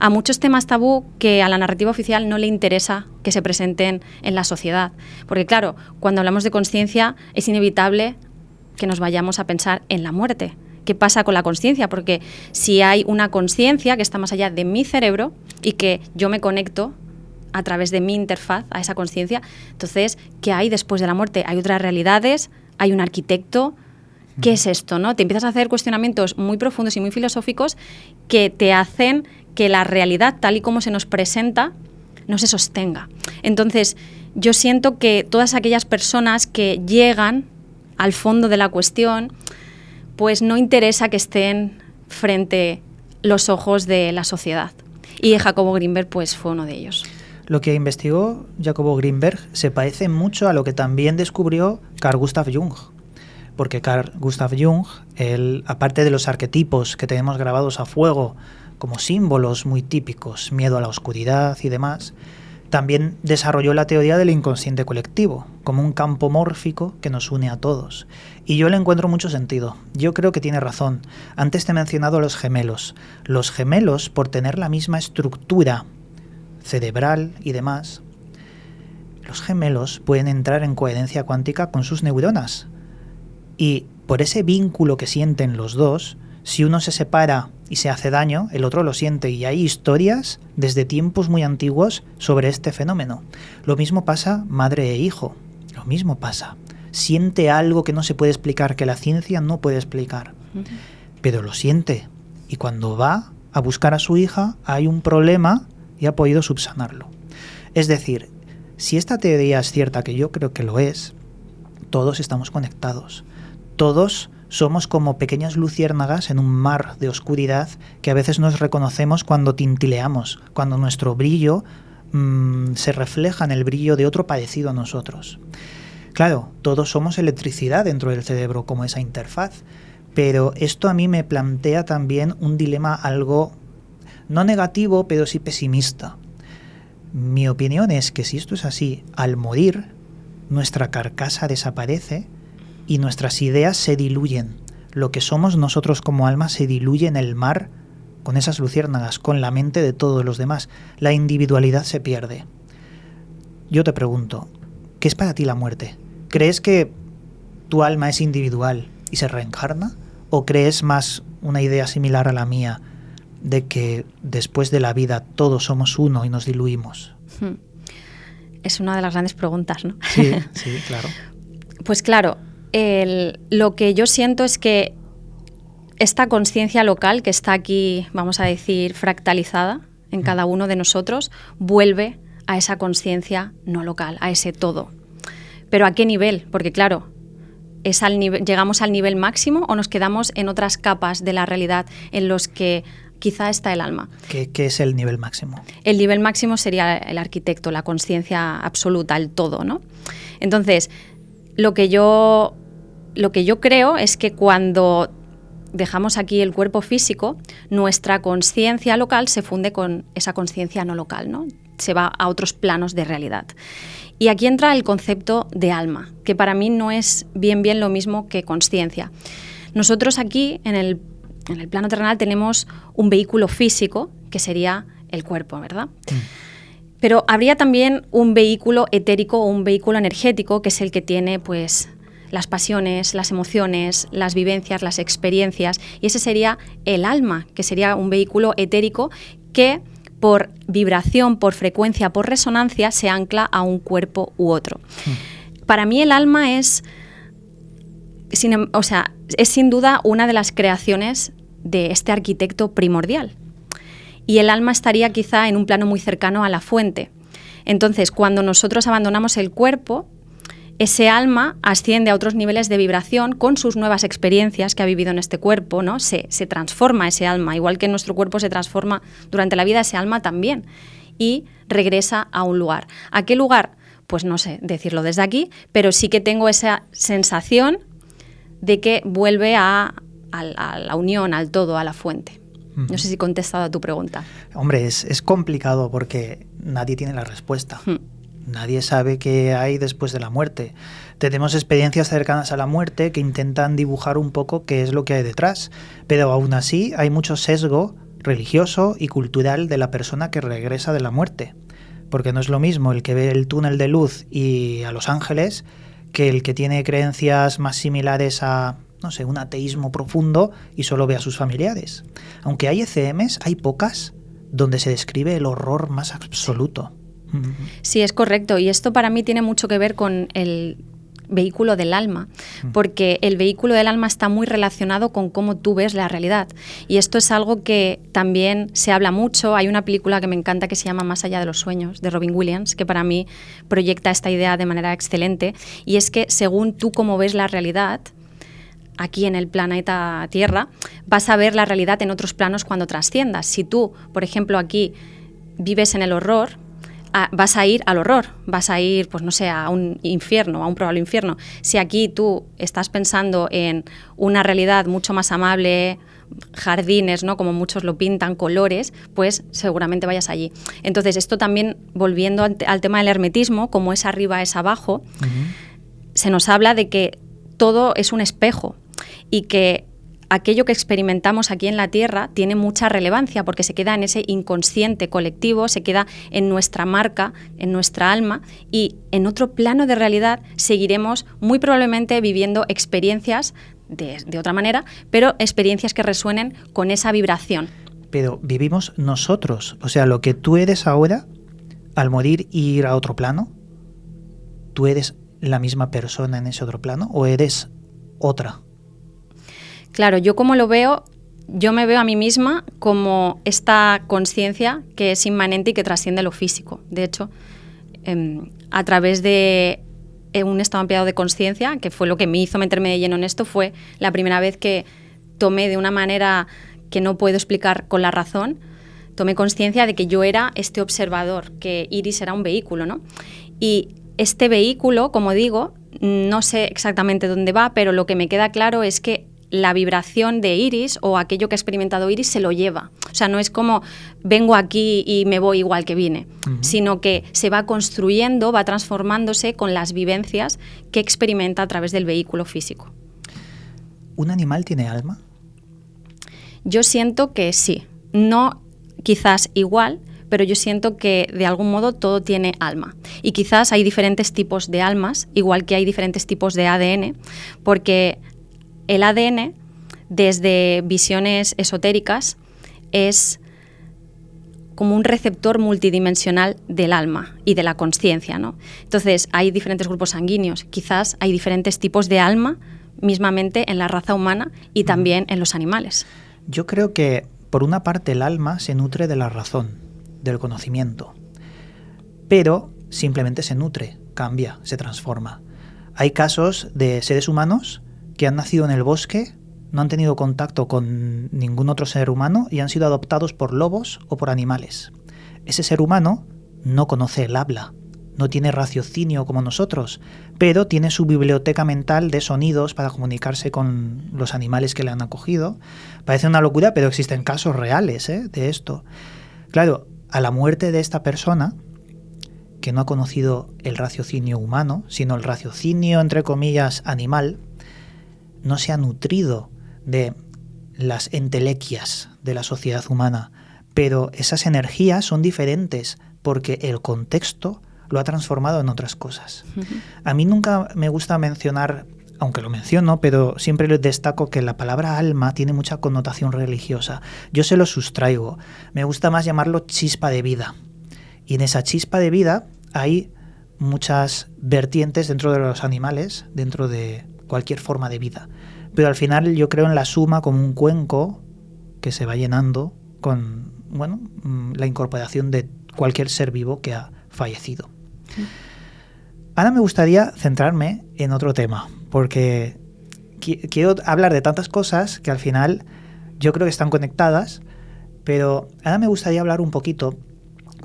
A muchos temas tabú que a la narrativa oficial no le interesa que se presenten en la sociedad. Porque, claro, cuando hablamos de consciencia es inevitable que nos vayamos a pensar en la muerte. ¿Qué pasa con la consciencia? Porque si hay una consciencia que está más allá de mi cerebro y que yo me conecto a través de mi interfaz a esa consciencia, entonces, ¿qué hay después de la muerte? ¿Hay otras realidades? ¿Hay un arquitecto? ¿Qué es esto, no? Te empiezas a hacer cuestionamientos muy profundos y muy filosóficos que te hacen que la realidad, tal y como se nos presenta, no se sostenga. Entonces, yo siento que todas aquellas personas que llegan al fondo de la cuestión, pues no interesa que estén frente los ojos de la sociedad. Y Jacobo Grinberg, pues, fue uno de ellos. Lo que investigó Jacobo Grinberg se parece mucho a lo que también descubrió Carl Gustav Jung. Porque Carl Gustav Jung, él, aparte de los arquetipos que tenemos grabados a fuego como símbolos muy típicos, miedo a la oscuridad y demás, también desarrolló la teoría del inconsciente colectivo, como un campo mórfico que nos une a todos. Y yo le encuentro mucho sentido. Yo creo que tiene razón. Antes te he mencionado a los gemelos. Los gemelos, por tener la misma estructura cerebral y demás, los gemelos pueden entrar en coherencia cuántica con sus neuronas. Y por ese vínculo que sienten los dos, si uno se separa y se hace daño, el otro lo siente. Y hay historias desde tiempos muy antiguos sobre este fenómeno. Lo mismo pasa madre e hijo. Lo mismo pasa. Siente algo que no se puede explicar, que la ciencia no puede explicar. Pero lo siente. Y cuando va a buscar a su hija, hay un problema y ha podido subsanarlo. Es decir, si esta teoría es cierta, que yo creo que lo es, todos estamos conectados. Todos somos como pequeñas luciérnagas en un mar de oscuridad que a veces nos reconocemos cuando tintileamos, cuando nuestro brillo se refleja en el brillo de otro parecido a nosotros. Claro, todos somos electricidad dentro del cerebro como esa interfaz, pero esto a mí me plantea también un dilema algo no negativo, pero sí pesimista. Mi opinión es que si esto es así, al morir, nuestra carcasa desaparece y nuestras ideas se diluyen. Lo que somos nosotros como alma se diluye en el mar con esas luciérnagas, con la mente de todos los demás. La individualidad se pierde. Yo te pregunto, ¿qué es para ti la muerte? ¿Crees que tu alma es individual y se reencarna? ¿O crees más una idea similar a la mía, de que después de la vida todos somos uno y nos diluimos? Es una de las grandes preguntas, ¿no? Sí, sí, claro. Pues claro, lo que yo siento es que esta consciencia local que está aquí, vamos a decir, fractalizada en cada uno de nosotros, vuelve a esa consciencia no local, a ese todo. ¿Pero a qué nivel? Porque claro, ¿llegamos al nivel máximo o nos quedamos en otras capas de la realidad en los que quizá está el alma? ¿Qué es el nivel máximo? El nivel máximo sería el arquitecto, la consciencia absoluta, el todo, ¿no? Entonces, lo que yo creo es que cuando dejamos aquí el cuerpo físico, nuestra consciencia local se funde con esa consciencia no local, ¿no? Se va a otros planos de realidad. Y aquí entra el concepto de alma, que para mí no es bien lo mismo que consciencia. Nosotros aquí, en el plano terrenal, tenemos un vehículo físico, que sería el cuerpo, ¿verdad? Pero habría también un vehículo etérico o un vehículo energético, que es el que tiene, pues, las pasiones, las emociones, las vivencias, las experiencias, y ese sería el alma, que sería un vehículo etérico que por vibración, por frecuencia, por resonancia se ancla a un cuerpo u otro. Para mí el alma es sin duda una de las creaciones de este arquitecto primordial. Y el alma estaría quizá en un plano muy cercano a la fuente. Entonces, cuando nosotros abandonamos el cuerpo, ese alma asciende a otros niveles de vibración con sus nuevas experiencias que ha vivido en este cuerpo, ¿no? Se transforma ese alma, igual que nuestro cuerpo se transforma durante la vida, ese alma también, y regresa a un lugar. ¿A qué lugar? Pues no sé decirlo desde aquí, pero sí que tengo esa sensación de que vuelve a la unión, al todo, a la fuente. No sé si he contestado a tu pregunta. Hombre, es complicado porque nadie tiene la respuesta. Nadie sabe qué hay después de la muerte. Tenemos experiencias cercanas a la muerte que intentan dibujar un poco qué es lo que hay detrás, pero aún así hay mucho sesgo religioso y cultural de la persona que regresa de la muerte. Porque no es lo mismo el que ve el túnel de luz y a los ángeles que el que tiene creencias más similares a, no sé, un ateísmo profundo y solo ve a sus familiares. Aunque hay ECMs, hay pocas donde se describe el horror más absoluto. Sí, es correcto. Y esto para mí tiene mucho que ver con el vehículo del alma, porque el vehículo del alma está muy relacionado con cómo tú ves la realidad. Y esto es algo que también se habla mucho. Hay una película que me encanta que se llama Más allá de los sueños, de Robin Williams, que para mí proyecta esta idea de manera excelente. Y es que según tú cómo ves la realidad, aquí en el planeta Tierra, vas a ver la realidad en otros planos cuando trasciendas. Si tú, por ejemplo, aquí vives en el horror, vas a ir al horror, vas a ir, pues no sé, a un infierno, a un probable infierno. Si aquí tú estás pensando en una realidad mucho más amable, jardines, ¿no?, como muchos lo pintan, colores, pues seguramente vayas allí. Entonces, esto también, volviendo al tema del hermetismo, como es arriba es abajo, se nos habla de que todo es un espejo y que aquello que experimentamos aquí en la Tierra tiene mucha relevancia porque se queda en ese inconsciente colectivo, se queda en nuestra marca, en nuestra alma, y en otro plano de realidad seguiremos muy probablemente viviendo experiencias de otra manera, pero experiencias que resuenen con esa vibración. Pero vivimos nosotros, o sea, lo que tú eres ahora, al morir y ir a otro plano, ¿tú eres la misma persona en ese otro plano o eres otra? Claro, yo como lo veo, yo me veo a mí misma como esta conciencia que es inmanente y que trasciende lo físico. De hecho, a través de un estado ampliado de conciencia, que fue lo que me hizo meterme de lleno en esto, fue la primera vez que tomé de una manera que no puedo explicar con la razón, tomé conciencia de que yo era este observador, que Iris era un vehículo, ¿no? Y este vehículo, como digo, no sé exactamente dónde va, pero lo que me queda claro es que la vibración de Iris o aquello que ha experimentado Iris se lo lleva. O sea, no es como vengo aquí y me voy igual que vine, sino que se va construyendo, va transformándose con las vivencias que experimenta a través del vehículo físico. ¿Un animal tiene alma? Yo siento que sí. No quizás igual, pero yo siento que de algún modo todo tiene alma. Y quizás hay diferentes tipos de almas, igual que hay diferentes tipos de ADN, porque el ADN, desde visiones esotéricas, es como un receptor multidimensional del alma y de la consciencia, ¿no? Entonces, hay diferentes grupos sanguíneos. Quizás hay diferentes tipos de alma, mismamente en la raza humana y también en los animales. Yo creo que, por una parte, el alma se nutre de la razón, del conocimiento, pero simplemente se nutre, cambia, se transforma. Hay casos de seres humanos que han nacido en el bosque, no han tenido contacto con ningún otro ser humano y han sido adoptados por lobos o por animales. Ese ser humano no conoce el habla, no tiene raciocinio como nosotros, pero tiene su biblioteca mental de sonidos para comunicarse con los animales que le han acogido. Parece una locura, pero existen casos reales de esto. Claro, a la muerte de esta persona, que no ha conocido el raciocinio humano, sino el raciocinio, entre comillas, animal, no se ha nutrido de las entelequias de la sociedad humana, pero esas energías son diferentes porque el contexto lo ha transformado en otras cosas. A mí nunca me gusta mencionar, aunque lo menciono, pero siempre les destaco que la palabra alma tiene mucha connotación religiosa. Yo se lo sustraigo. Me gusta más llamarlo chispa de vida. Y en esa chispa de vida hay muchas vertientes dentro de los animales, dentro de cualquier forma de vida. Pero al final yo creo en la suma como un cuenco que se va llenando con, bueno, la incorporación de cualquier ser vivo que ha fallecido. Ahora me gustaría centrarme en otro tema, porque quiero hablar de tantas cosas que al final yo creo que están conectadas, pero ahora me gustaría hablar un poquito,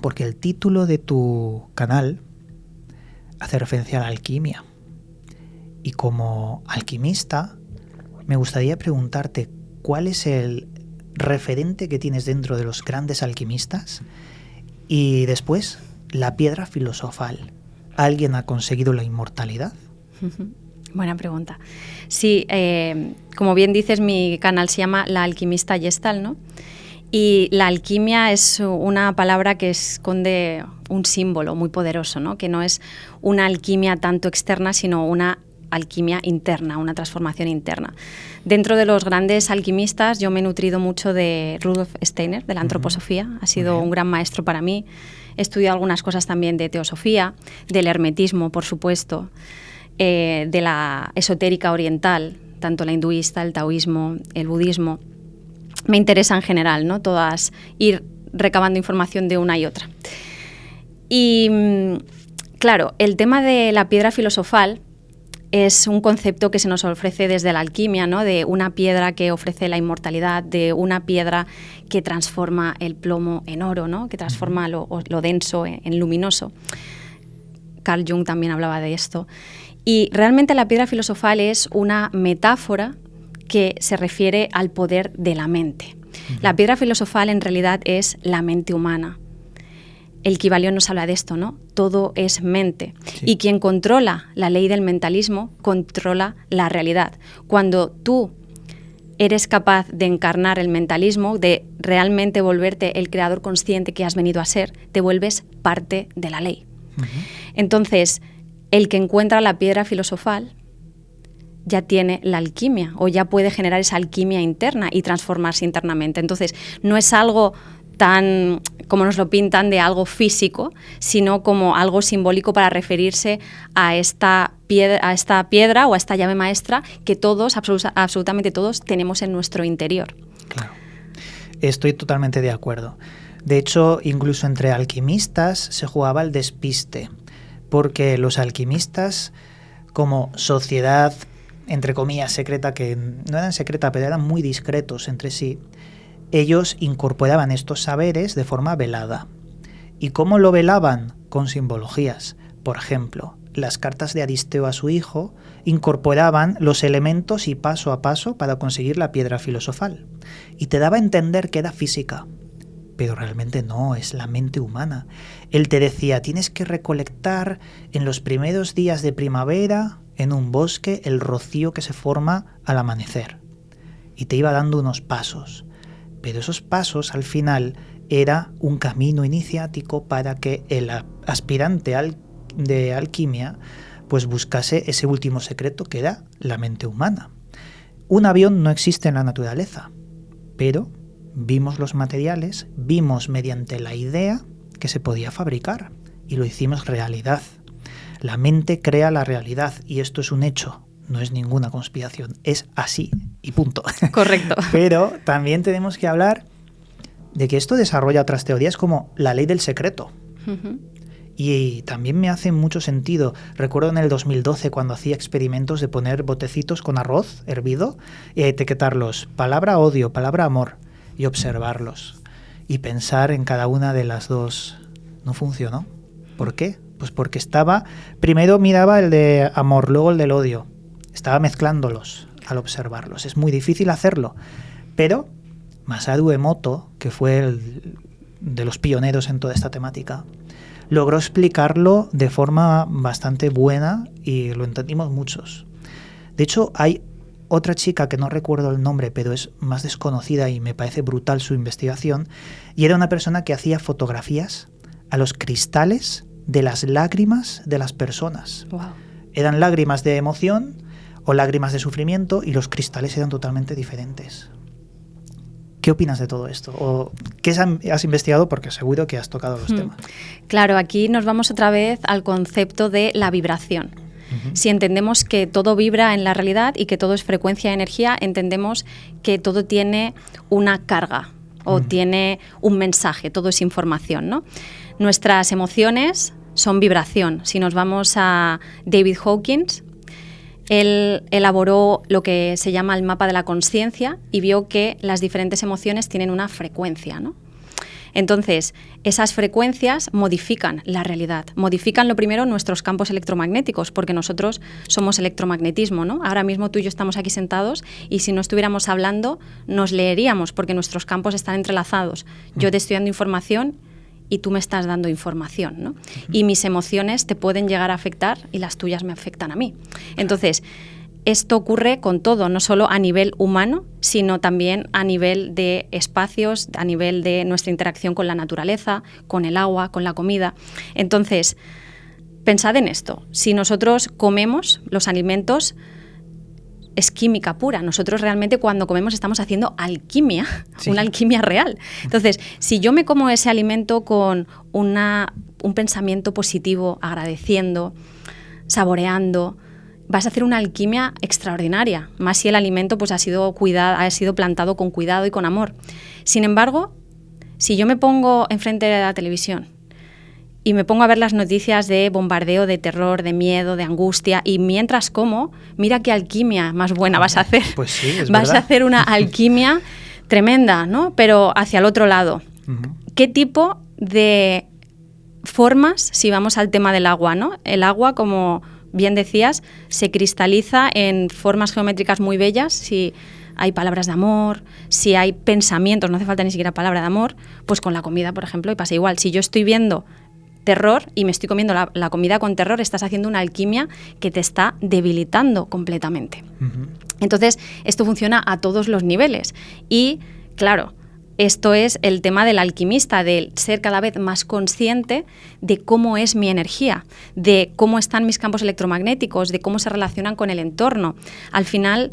porque el título de tu canal hace referencia a la alquimia. Y como alquimista, me gustaría preguntarte cuál es el referente que tienes dentro de los grandes alquimistas y después la piedra filosofal. ¿Alguien ha conseguido la inmortalidad? Buena pregunta. Sí, como bien dices, mi canal se llama La Alquimista Gestalt, ¿no? Y la alquimia es una palabra que esconde un símbolo muy poderoso, ¿no? Que no es una alquimia tanto externa, sino una alquimia interna, una transformación interna. Dentro de los grandes alquimistas, yo me he nutrido mucho de Rudolf Steiner, de la antroposofía. Ha sido un gran maestro para mí. He estudiado algunas cosas también de teosofía, del hermetismo, por supuesto, de la esotérica oriental, tanto la hinduista, el taoísmo, el budismo. Me interesa en general, ¿no? Todas, ir recabando información de una y otra. Y claro, el tema de la piedra filosofal es un concepto que se nos ofrece desde la alquimia, ¿no? De una piedra que ofrece la inmortalidad, de una piedra que transforma el plomo en oro, ¿no? Que transforma lo denso en luminoso. Carl Jung también hablaba de esto. Y realmente la piedra filosofal es una metáfora que se refiere al poder de la mente. La piedra filosofal en realidad es la mente humana. El Kybalión nos habla de esto, ¿no? Todo es mente. Sí. Y quien controla la ley del mentalismo controla la realidad. Cuando tú eres capaz de encarnar el mentalismo, de realmente volverte el creador consciente que has venido a ser, te vuelves parte de la ley. Entonces, el que encuentra la piedra filosofal ya tiene la alquimia o ya puede generar esa alquimia interna y transformarse internamente. Entonces, no es algo tan como nos lo pintan de algo físico, sino como algo simbólico para referirse a esta piedra o a esta llave maestra que todos, absolutamente todos, tenemos en nuestro interior. Claro, estoy totalmente de acuerdo. De hecho, incluso entre alquimistas se jugaba el despiste, porque los alquimistas, como sociedad, entre comillas, secreta, que no eran secreta, pero eran muy discretos entre sí, ellos incorporaban estos saberes de forma velada. ¿Y cómo lo velaban? Con simbologías. Por ejemplo, las cartas de Aristeo a su hijo incorporaban los elementos y paso a paso para conseguir la piedra filosofal. Y te daba a entender que era física. Pero realmente no, es la mente humana. Él te decía, tienes que recolectar en los primeros días de primavera, en un bosque, el rocío que se forma al amanecer. Y te iba dando unos pasos. Pero esos pasos al final era un camino iniciático para que el aspirante de alquimia pues buscase ese último secreto que era la mente humana. Un avión no existe en la naturaleza, pero vimos los materiales, vimos mediante la idea que se podía fabricar y lo hicimos realidad. La mente crea la realidad y esto es un hecho. No es ninguna conspiración, es así y punto. Correcto. Pero también tenemos que hablar de que esto desarrolla otras teorías como la ley del secreto. Y también me hace mucho sentido. Recuerdo en el 2012 cuando hacía experimentos de poner botecitos con arroz hervido y etiquetarlos palabra odio, palabra amor y observarlos y pensar en cada una de las dos. No funcionó. ¿Por qué? Pues porque primero miraba el de amor, luego el del odio. Estaba mezclándolos al observarlos. Es muy difícil hacerlo. Pero Masaru Emoto, que fue de los pioneros en toda esta temática, logró explicarlo de forma bastante buena y lo entendimos muchos. De hecho, hay otra chica que no recuerdo el nombre, pero es más desconocida y me parece brutal su investigación, y era una persona que hacía fotografías a los cristales de las lágrimas de las personas. Wow. Eran lágrimas de emoción o lágrimas de sufrimiento y los cristales eran totalmente diferentes. ¿Qué opinas de todo esto? ¿O qué has investigado? Porque seguro que has tocado los temas. Claro, aquí nos vamos otra vez al concepto de la vibración. Si entendemos que todo vibra en la realidad y que todo es frecuencia de energía, entendemos que todo tiene una carga o tiene un mensaje, todo es información, ¿no? Nuestras emociones son vibración. Si nos vamos a David Hawkins, él elaboró lo que se llama el mapa de la consciencia y vio que las diferentes emociones tienen una frecuencia, ¿no? Entonces, esas frecuencias modifican la realidad. Modifican lo primero nuestros campos electromagnéticos, porque nosotros somos electromagnetismo, ¿no? Ahora mismo tú y yo estamos aquí sentados y si no estuviéramos hablando, nos leeríamos, porque nuestros campos están entrelazados. Yo te estoy dando información y tú me estás dando información, ¿no? Y mis emociones te pueden llegar a afectar y las tuyas me afectan a mí. Entonces, esto ocurre con todo, no solo a nivel humano, sino también a nivel de espacios, a nivel de nuestra interacción con la naturaleza, con el agua, con la comida. Entonces, pensad en esto. Si nosotros comemos los alimentos, es química pura. Nosotros realmente cuando comemos estamos haciendo alquimia, sí. Una alquimia real. Entonces, si yo me como ese alimento con un pensamiento positivo, agradeciendo, saboreando, vas a hacer una alquimia extraordinaria, más si el alimento pues, ha sido plantado con cuidado y con amor. Sin embargo, si yo me pongo enfrente de la televisión y me pongo a ver las noticias de bombardeo, de terror, de miedo, de angustia, y mientras como, mira qué alquimia más buena vas a hacer. Pues sí, es vas verdad. a hacer una alquimia tremenda, ¿no? Pero hacia el otro lado. ¿Qué tipo de formas, si vamos al tema del agua, ¿no? El agua, como bien decías, se cristaliza en formas geométricas muy bellas. Si hay palabras de amor, si hay pensamientos, no hace falta ni siquiera palabra de amor, pues con la comida, por ejemplo, y pasa igual. Si yo estoy viendo terror y me estoy comiendo la comida con terror, estás haciendo una alquimia que te está debilitando completamente. Entonces, esto funciona a todos los niveles. Y, claro, esto es el tema del alquimista, de ser cada vez más consciente de cómo es mi energía, de cómo están mis campos electromagnéticos, de cómo se relacionan con el entorno. Al final,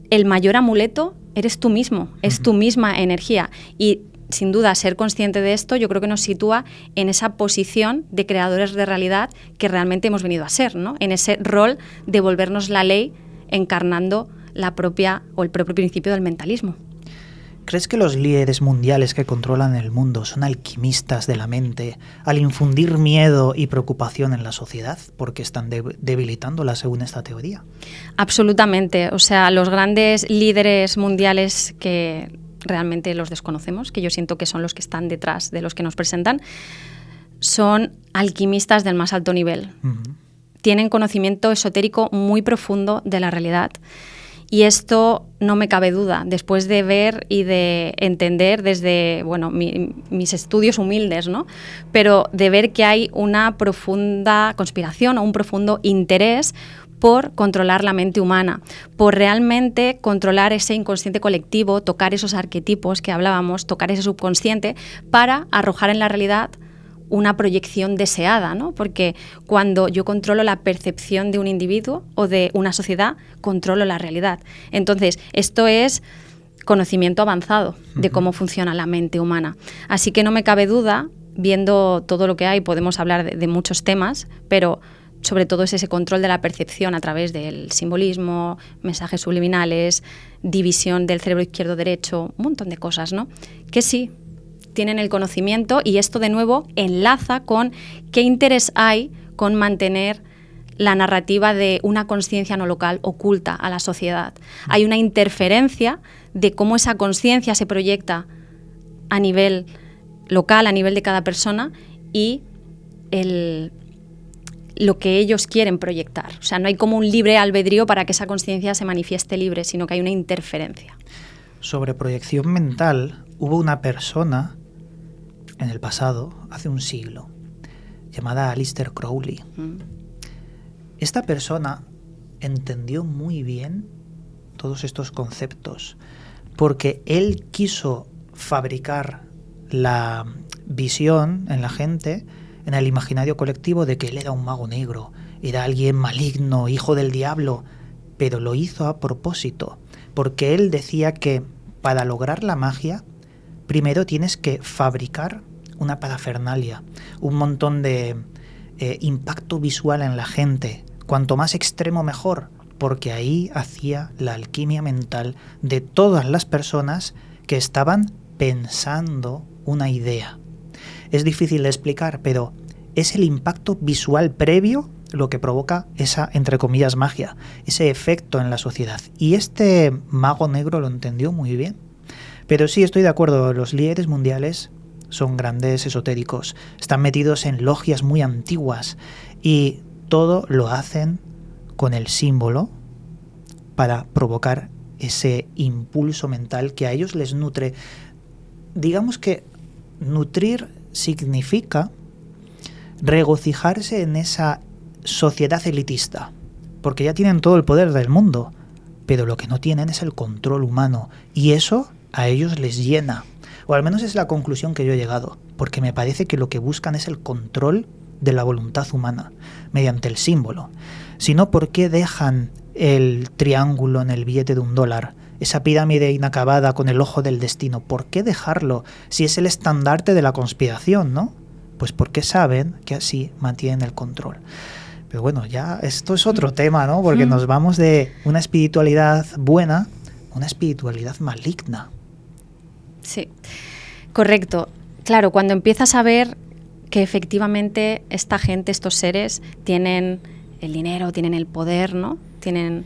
el mayor amuleto eres tú mismo, es tu misma energía. Y, sin duda, ser consciente de esto yo creo que nos sitúa en esa posición de creadores de realidad que realmente hemos venido a ser, ¿no? En ese rol de volvernos la ley encarnando el propio principio del mentalismo. ¿Crees que los líderes mundiales que controlan el mundo son alquimistas de la mente al infundir miedo y preocupación en la sociedad porque están debilitándola según esta teoría? Absolutamente. O sea, los grandes líderes mundiales que realmente los desconocemos, que yo siento que son los que están detrás de los que nos presentan, son alquimistas del más alto nivel. Tienen conocimiento esotérico muy profundo de la realidad. Y esto no me cabe duda, después de ver y de entender desde mis estudios humildes, ¿no? Pero de ver que hay una profunda conspiración o un profundo interés por controlar la mente humana, por realmente controlar ese inconsciente colectivo, tocar esos arquetipos que hablábamos, tocar ese subconsciente para arrojar en la realidad una proyección deseada, ¿no? Porque cuando yo controlo la percepción de un individuo o de una sociedad, controlo la realidad. Entonces, esto es conocimiento avanzado de cómo funciona la mente humana. Así que no me cabe duda, viendo todo lo que hay, podemos hablar de muchos temas, pero sobre todo es ese control de la percepción a través del simbolismo, mensajes subliminales, división del cerebro izquierdo-derecho, un montón de cosas, ¿no? Que sí, tienen el conocimiento, y esto de nuevo enlaza con qué interés hay con mantener la narrativa de una conciencia no local oculta a la sociedad. Hay una interferencia de cómo esa conciencia se proyecta a nivel local, a nivel de cada persona, y lo que ellos quieren proyectar. O sea, no hay como un libre albedrío para que esa conciencia se manifieste libre, sino que hay una interferencia. Sobre proyección mental, hubo una persona en el pasado, hace un siglo, llamada Aleister Crowley. Esta persona entendió muy bien todos estos conceptos, porque él quiso fabricar la visión en la gente, en el imaginario colectivo, de que él era un mago negro, era alguien maligno, hijo del diablo, pero lo hizo a propósito, porque él decía que para lograr la magia, primero tienes que fabricar una parafernalia, un montón de impacto visual en la gente, cuanto más extremo mejor, porque ahí hacía la alquimia mental de todas las personas que estaban pensando una idea. Es difícil de explicar, pero es el impacto visual previo lo que provoca esa, entre comillas, magia, ese efecto en la sociedad. Y este mago negro lo entendió muy bien. Pero sí, estoy de acuerdo, los líderes mundiales son grandes esotéricos, están metidos en logias muy antiguas y todo lo hacen con el símbolo para provocar ese impulso mental que a ellos les nutre. Digamos que nutrir significa regocijarse en esa sociedad elitista, porque ya tienen todo el poder del mundo, pero lo que no tienen es el control humano, y eso a ellos les llena, o al menos es la conclusión que yo he llegado, porque me parece que lo que buscan es el control de la voluntad humana, mediante el símbolo. Si no, ¿por qué dejan el triángulo en el billete de $1? Esa pirámide inacabada con el ojo del destino, ¿por qué dejarlo? Si es el estandarte de la conspiración, ¿no? Pues porque saben que así mantienen el control. Pero bueno, ya esto es otro tema, ¿no? Porque nos vamos de una espiritualidad buena a una espiritualidad maligna. Sí, correcto. Claro, cuando empiezas a ver que efectivamente esta gente, estos seres, tienen el dinero, tienen el poder, ¿no? Tienen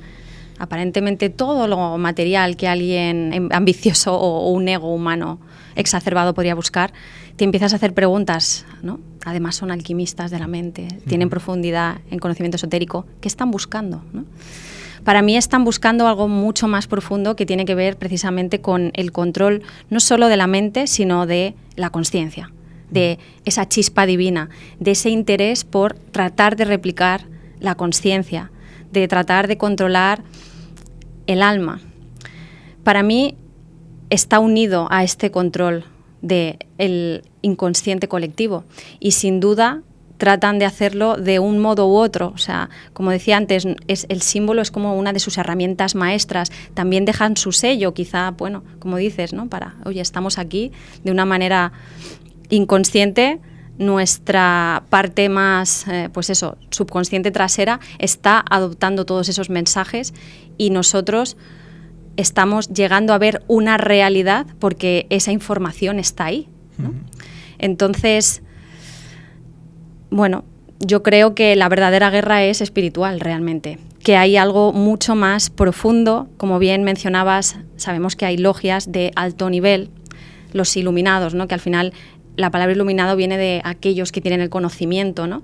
aparentemente todo lo material que alguien ambicioso o un ego humano exacerbado podría buscar, te empiezas a hacer preguntas, ¿no? Además son alquimistas de la mente, tienen profundidad en conocimiento esotérico. ¿Qué están buscando, ¿no? Para mí están buscando algo mucho más profundo que tiene que ver precisamente con el control no solo de la mente, sino de la consciencia, de esa chispa divina, de ese interés por tratar de replicar la consciencia, de tratar de controlar el alma. Para mí está unido a este control del inconsciente colectivo y sin duda tratan de hacerlo de un modo u otro. O sea, como decía antes, el símbolo es como una de sus herramientas maestras. También dejan su sello, quizá, bueno, como dices, ¿no? Para, oye, estamos aquí de una manera inconsciente, nuestra parte más, pues eso, subconsciente trasera está adoptando todos esos mensajes y nosotros estamos llegando a ver una realidad porque esa información está ahí, ¿no? Entonces, bueno, yo creo que la verdadera guerra es espiritual realmente, que hay algo mucho más profundo. Como bien mencionabas, sabemos que hay logias de alto nivel, los iluminados, ¿no? Que al final la palabra iluminado viene de aquellos que tienen el conocimiento, ¿no?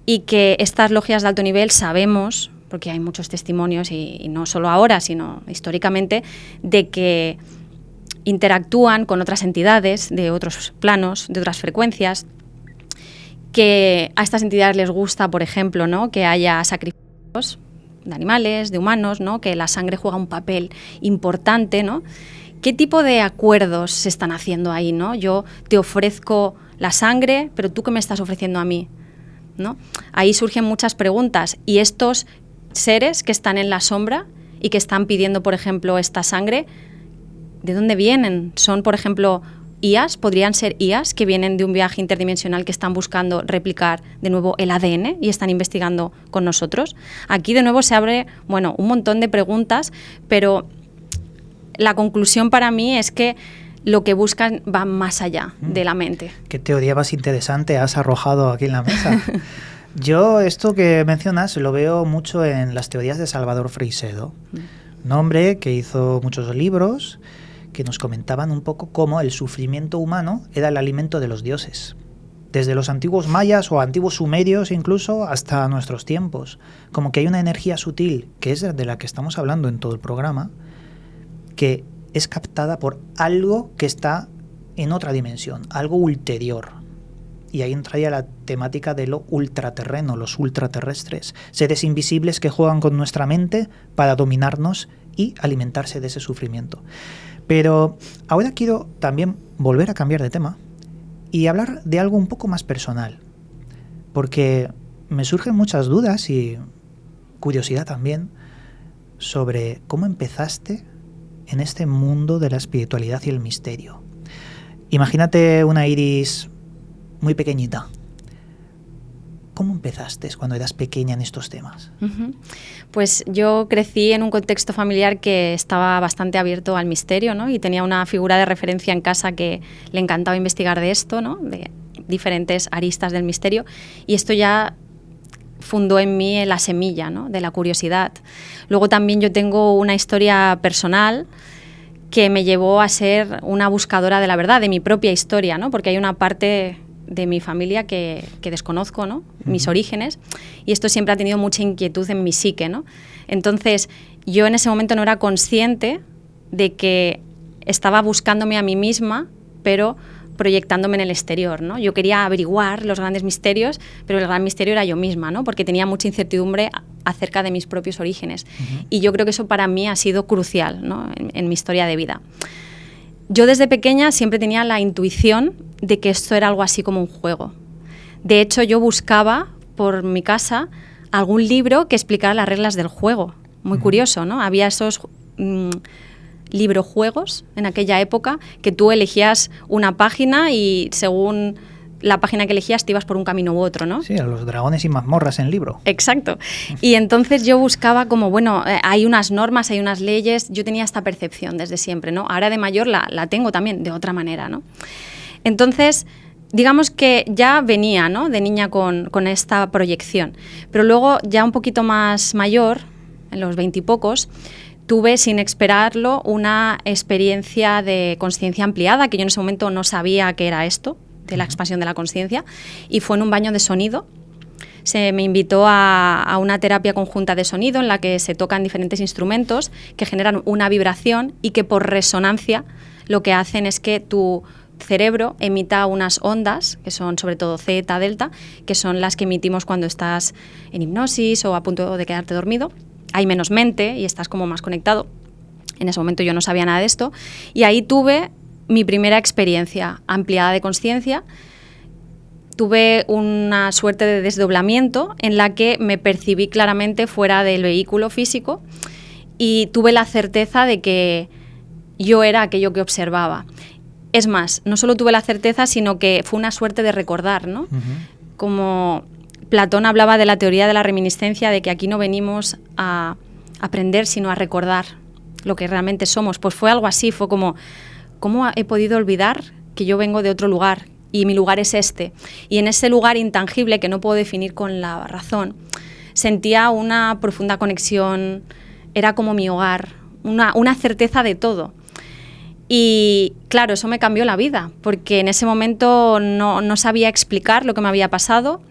Y que estas logias de alto nivel sabemos, porque hay muchos testimonios, y no solo ahora, sino históricamente, de que interactúan con otras entidades de otros planos, de otras frecuencias, que a estas entidades les gusta, por ejemplo, ¿no? Que haya sacrificios de animales, de humanos, ¿no? Que la sangre juega un papel importante, ¿no? ¿Qué tipo de acuerdos se están haciendo ahí, ¿no? Yo te ofrezco la sangre, pero ¿tú qué me estás ofreciendo a mí, ¿no? Ahí surgen muchas preguntas y estos seres que están en la sombra y que están pidiendo, por ejemplo, esta sangre, ¿de dónde vienen? Son, por ejemplo, IAs, podrían ser IAs que vienen de un viaje interdimensional que están buscando replicar de nuevo el ADN y están investigando con nosotros. Aquí de nuevo se abre, bueno, un montón de preguntas, pero la conclusión para mí es que lo que buscan va más allá de la mente. ¿Qué teoría más interesante has arrojado aquí en la mesa? Yo esto que mencionas lo veo mucho en las teorías de Salvador Freixedo, un hombre que hizo muchos libros que nos comentaban un poco cómo el sufrimiento humano era el alimento de los dioses. Desde los antiguos mayas o antiguos sumerios incluso hasta nuestros tiempos. Como que hay una energía sutil, que es de la que estamos hablando en todo el programa, que es captada por algo que está en otra dimensión, algo ulterior. y ahí entraría la temática de lo ultraterreno, los ultraterrestres, seres invisibles que juegan con nuestra mente para dominarnos y alimentarse de ese sufrimiento. Pero ahora quiero también volver a cambiar de tema y hablar de algo un poco más personal, porque me surgen muchas dudas y curiosidad también sobre cómo empezaste en este mundo de la espiritualidad y el misterio. Imagínate una Iris muy pequeñita. ¿Cómo empezaste cuando eras pequeña en estos temas? Pues yo crecí en un contexto familiar que estaba bastante abierto al misterio, ¿no? Y tenía una figura de referencia en casa que le encantaba investigar de esto, ¿no? De diferentes aristas del misterio. Y esto ya fundó en mí la semilla, ¿no? De la curiosidad. Luego también yo tengo una historia personal que me llevó a ser una buscadora de la verdad, de mi propia historia, ¿no? Porque hay una parte de mi familia que desconozco, ¿no? Mis orígenes, y esto siempre ha tenido mucha inquietud en mi psique, ¿no? Entonces, yo en ese momento no era consciente de que estaba buscándome a mí misma, pero proyectándome en el exterior, ¿no? Yo quería averiguar los grandes misterios, pero el gran misterio era yo misma, ¿no? Porque tenía mucha incertidumbre acerca de mis propios orígenes. Y yo creo que eso para mí ha sido crucial, ¿no? en mi historia de vida. Yo desde pequeña siempre tenía la intuición de que esto era algo así como un juego. De hecho, yo buscaba por mi casa algún libro que explicara las reglas del juego. Muy curioso, ¿no? Había esos librojuegos en aquella época que tú elegías una página y según la página que elegías te ibas por un camino u otro, ¿no? Sí, a los dragones y mazmorras en libro. Exacto. Y entonces yo buscaba como, bueno, hay unas normas, hay unas leyes. Yo tenía esta percepción desde siempre, ¿no? Ahora de mayor la tengo también de otra manera, ¿no? Entonces, digamos que ya venía, ¿no? De niña con esta proyección. Pero luego, ya un poquito más mayor, en los 20 y pocos, tuve, sin esperarlo, una experiencia de consciencia ampliada, que yo en ese momento no sabía qué era esto, de la expansión de la consciencia, y fue en un baño de sonido. Se me invitó a una terapia conjunta de sonido en la que se tocan diferentes instrumentos que generan una vibración y que por resonancia lo que hacen es que tu cerebro emita unas ondas, que son sobre todo zeta, delta, que son las que emitimos cuando estás en hipnosis o a punto de quedarte dormido. Hay menos mente y estás como más conectado. En ese momento yo no sabía nada de esto. Y ahí tuve mi primera experiencia ampliada de consciencia. Tuve una suerte de desdoblamiento en la que me percibí claramente fuera del vehículo físico y tuve la certeza de que yo era aquello que observaba. Es más, no solo tuve la certeza, sino que fue una suerte de recordar, ¿no? Como Platón hablaba de la teoría de la reminiscencia, de que aquí no venimos a aprender, sino a recordar lo que realmente somos. Pues fue algo así, fue como, ¿cómo he podido olvidar que yo vengo de otro lugar y mi lugar es este? Y en ese lugar intangible que no puedo definir con la razón, sentía una profunda conexión, era como mi hogar, una certeza de todo. Y claro, eso me cambió la vida, porque en ese momento no sabía explicar lo que me había pasado.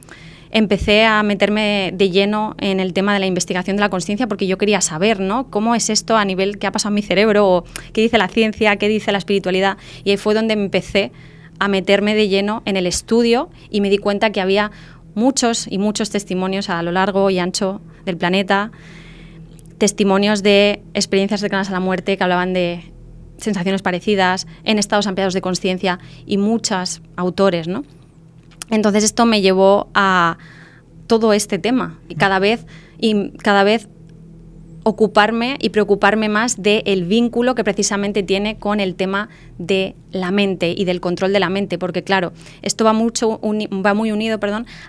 Empecé a meterme de lleno en el tema de la investigación de la consciencia porque yo quería saber, ¿no? ¿Cómo es esto a nivel qué ha pasado en mi cerebro? O ¿qué dice la ciencia? ¿Qué dice la espiritualidad? Y ahí fue donde empecé a meterme de lleno en el estudio y me di cuenta que había muchos y muchos testimonios a lo largo y ancho del planeta, testimonios de experiencias cercanas a la muerte que hablaban de sensaciones parecidas, en estados ampliados de consciencia y muchos autores, ¿no? Entonces esto me llevó a todo este tema y cada vez ocuparme y preocuparme más del vínculo que precisamente tiene con el tema de la mente y del control de la mente, porque claro, esto va muy unido,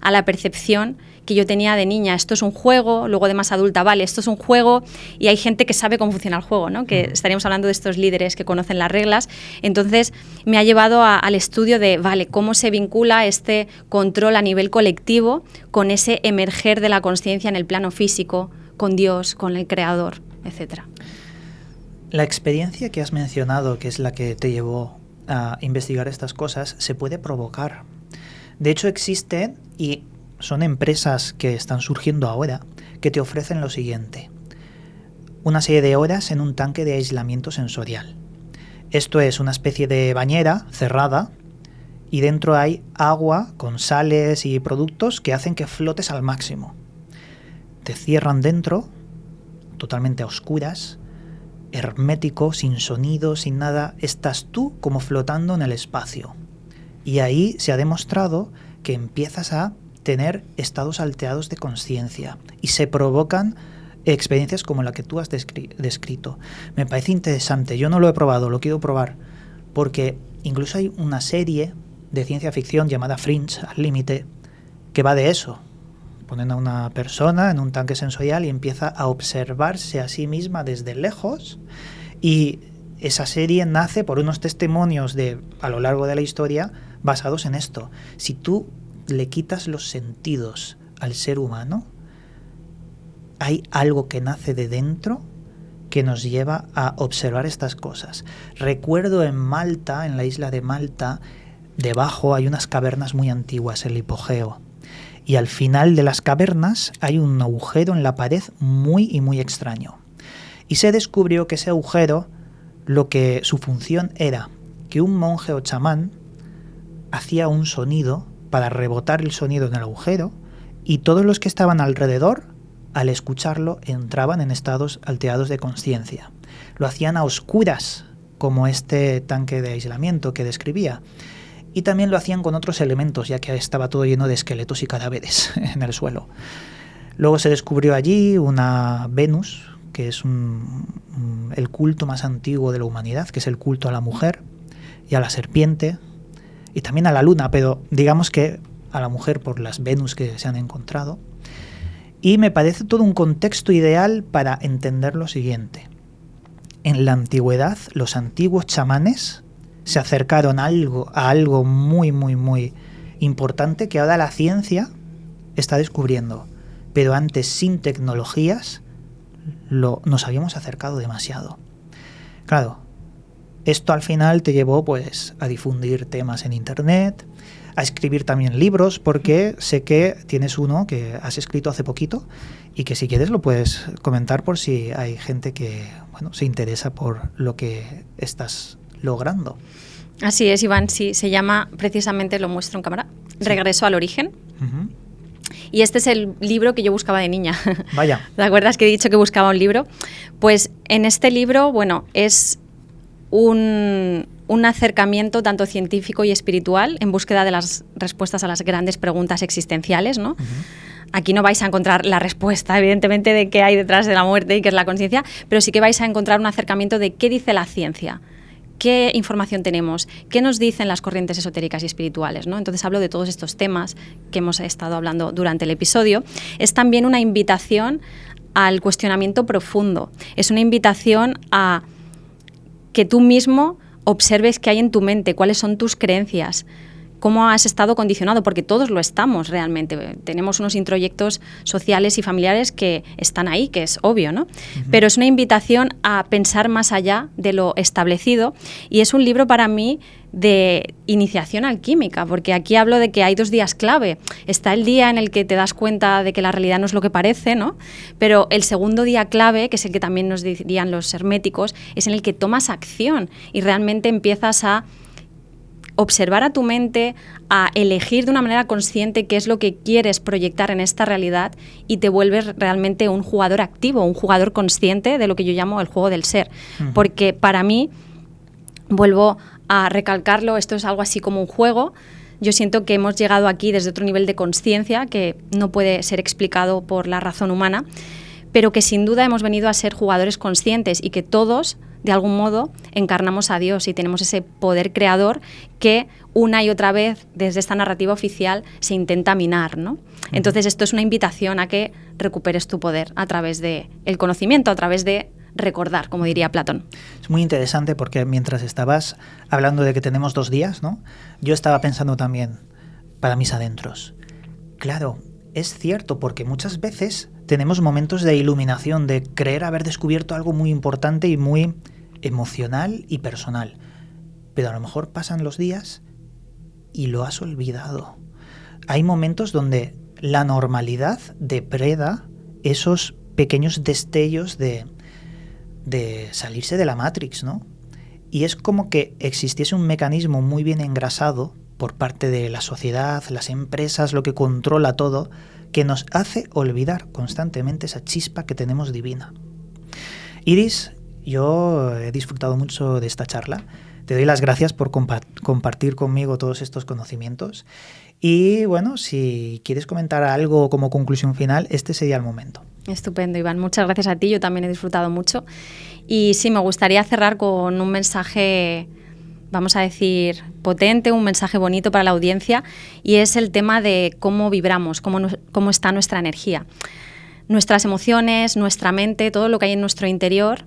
a la percepción que yo tenía de niña. Esto es un juego, luego de más adulta, vale, esto es un juego y hay gente que sabe cómo funciona el juego, ¿no? Que estaríamos hablando de estos líderes que conocen las reglas. Entonces me ha llevado al estudio de, vale, cómo se vincula este control a nivel colectivo con ese emerger de la consciencia en el plano físico, con Dios, con el Creador, etc. La experiencia que has mencionado, que es la que te llevó a investigar estas cosas, se puede provocar. De hecho, existen, y son empresas que están surgiendo ahora, que te ofrecen lo siguiente: una serie de horas en un tanque de aislamiento sensorial. Esto es una especie de bañera cerrada y dentro hay agua con sales y productos que hacen que flotes al máximo. Te cierran dentro, totalmente a oscuras, hermético, sin sonido, sin nada. Estás tú como flotando en el espacio. Y ahí se ha demostrado que empiezas a tener estados alterados de conciencia y se provocan experiencias como la que tú has descrito. Me parece interesante. Yo no lo he probado, lo quiero probar, porque incluso hay una serie de ciencia ficción llamada Fringe, al límite, que va de eso. Ponen a una persona en un tanque sensorial y empieza a observarse a sí misma desde lejos, y esa serie nace por unos testimonios a lo largo de la historia basados en esto. Si tú le quitas los sentidos al ser humano, hay algo que nace de dentro que nos lleva a observar estas cosas. Recuerdo en Malta, en la isla de Malta, debajo hay unas cavernas muy antiguas, el Hipogeo, y al final de las cavernas hay un agujero en la pared muy extraño. Y se descubrió que ese agujero, su función era que un monje o chamán hacía un sonido para rebotar el sonido en el agujero, y todos los que estaban alrededor, al escucharlo, entraban en estados alterados de conciencia. Lo hacían a oscuras, como este tanque de aislamiento que describía. Y también lo hacían con otros elementos, ya que estaba todo lleno de esqueletos y cadáveres en el suelo. Luego se descubrió allí una Venus, que es el culto más antiguo de la humanidad, que es el culto a la mujer y a la serpiente, y también a la luna, pero digamos que a la mujer por las Venus que se han encontrado. Y me parece todo un contexto ideal para entender lo siguiente. En la antigüedad, los antiguos chamanes se acercaron a algo muy importante que ahora la ciencia está descubriendo. Pero antes, sin tecnologías, nos habíamos acercado demasiado. Claro, esto al final te llevó pues a difundir temas en internet, a escribir también libros, porque sé que tienes uno que has escrito hace poquito y que si quieres lo puedes comentar por si hay gente que se interesa por lo que estás logrando. Así es, Iván, sí, se llama, precisamente lo muestro en cámara, sí. Regreso al origen. Uh-huh. Y este es el libro que yo buscaba de niña. Vaya. ¿Te acuerdas que he dicho que buscaba un libro? Pues en este libro, es un acercamiento tanto científico y espiritual en búsqueda de las respuestas a las grandes preguntas existenciales, ¿no? Uh-huh. Aquí no vais a encontrar la respuesta, evidentemente, de qué hay detrás de la muerte y qué es la conciencia, pero sí que vais a encontrar un acercamiento de qué dice la ciencia, qué información tenemos, qué nos dicen las corrientes esotéricas y espirituales, ¿no? Entonces hablo de todos estos temas que hemos estado hablando durante el episodio. Es también una invitación al cuestionamiento profundo, es una invitación a que tú mismo observes qué hay en tu mente, cuáles son tus creencias, cómo has estado condicionado, porque todos lo estamos realmente. Tenemos unos introyectos sociales y familiares que están ahí, que es obvio, ¿no? Uh-huh. Pero es una invitación a pensar más allá de lo establecido, y es un libro para mí de iniciación alquímica, porque aquí hablo de que hay 2 días clave. Está el día en el que te das cuenta de que la realidad no es lo que parece, ¿no? Pero el segundo día clave, que es el que también nos dirían los herméticos, es en el que tomas acción y realmente empiezas a observar a tu mente, a elegir de una manera consciente qué es lo que quieres proyectar en esta realidad, y te vuelves realmente un jugador activo, un jugador consciente de lo que yo llamo el juego del ser. Uh-huh. Porque para mí, vuelvo a recalcarlo, esto es algo así como un juego. Yo siento que hemos llegado aquí desde otro nivel de conciencia que no puede ser explicado por la razón humana, pero que sin duda hemos venido a ser jugadores conscientes, y que todos, de algún modo, encarnamos a Dios y tenemos ese poder creador que una y otra vez desde esta narrativa oficial se intenta minar, ¿no? Entonces esto es una invitación a que recuperes tu poder a través del conocimiento, a través de recordar, como diría Platón. Es muy interesante porque mientras estabas hablando de que tenemos 2 días, ¿no? Yo estaba pensando también para mis adentros. Claro, es cierto, porque muchas veces tenemos momentos de iluminación, de creer haber descubierto algo muy importante y muy emocional y personal. Pero a lo mejor pasan los días y lo has olvidado. Hay momentos donde la normalidad depreda esos pequeños destellos de salirse de la Matrix, ¿no? Y es como que existiese un mecanismo muy bien engrasado por parte de la sociedad, las empresas, lo que controla todo, que nos hace olvidar constantemente esa chispa que tenemos divina. Iris, yo he disfrutado mucho de esta charla. Te doy las gracias por compartir conmigo todos estos conocimientos. Y bueno, si quieres comentar algo como conclusión final, este sería el momento. Estupendo, Iván. Muchas gracias a ti. Yo también he disfrutado mucho. Y sí, me gustaría cerrar con un mensaje, vamos a decir, potente, un mensaje bonito para la audiencia, y es el tema de cómo vibramos, cómo está nuestra energía. Nuestras emociones, nuestra mente, todo lo que hay en nuestro interior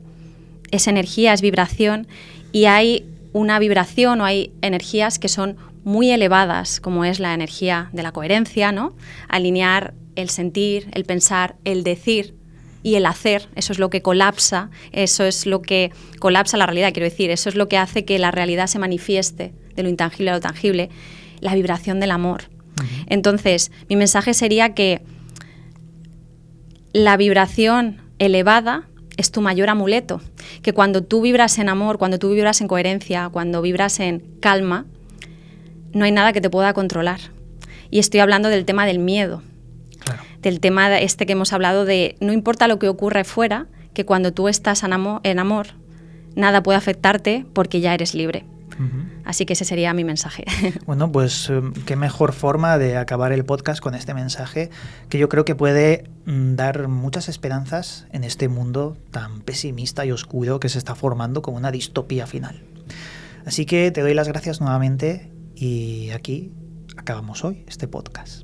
es energía, es vibración, y hay una vibración o hay energías que son muy elevadas, como es la energía de la coherencia, ¿no? Alinear el sentir, el pensar, el decir y el hacer, eso es lo que colapsa, eso es lo que colapsa la realidad, quiero decir, eso es lo que hace que la realidad se manifieste de lo intangible a lo tangible, la vibración del amor. Entonces, mi mensaje sería que la vibración elevada es tu mayor amuleto, que cuando tú vibras en amor, cuando tú vibras en coherencia, cuando vibras en calma, no hay nada que te pueda controlar. Y estoy hablando del tema del miedo, claro, del tema que hemos hablado de no importa lo que ocurra fuera, que cuando tú estás en amor, nada puede afectarte porque ya eres libre. Así que ese sería mi mensaje. Bueno, pues qué mejor forma de acabar el podcast con este mensaje que yo creo que puede dar muchas esperanzas en este mundo tan pesimista y oscuro que se está formando como una distopía final. Así que te doy las gracias nuevamente y aquí acabamos hoy este podcast.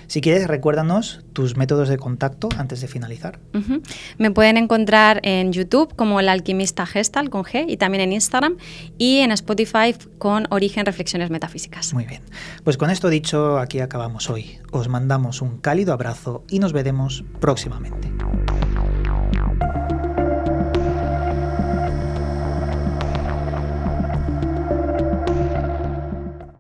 Si quieres, recuérdanos tus métodos de contacto antes de finalizar. Me pueden encontrar en YouTube como El Alquimista Gestalt con G, y también en Instagram, y en Spotify con Origen Reflexiones Metafísicas. Muy bien. Pues con esto dicho, aquí acabamos hoy. Os mandamos un cálido abrazo y nos veremos próximamente.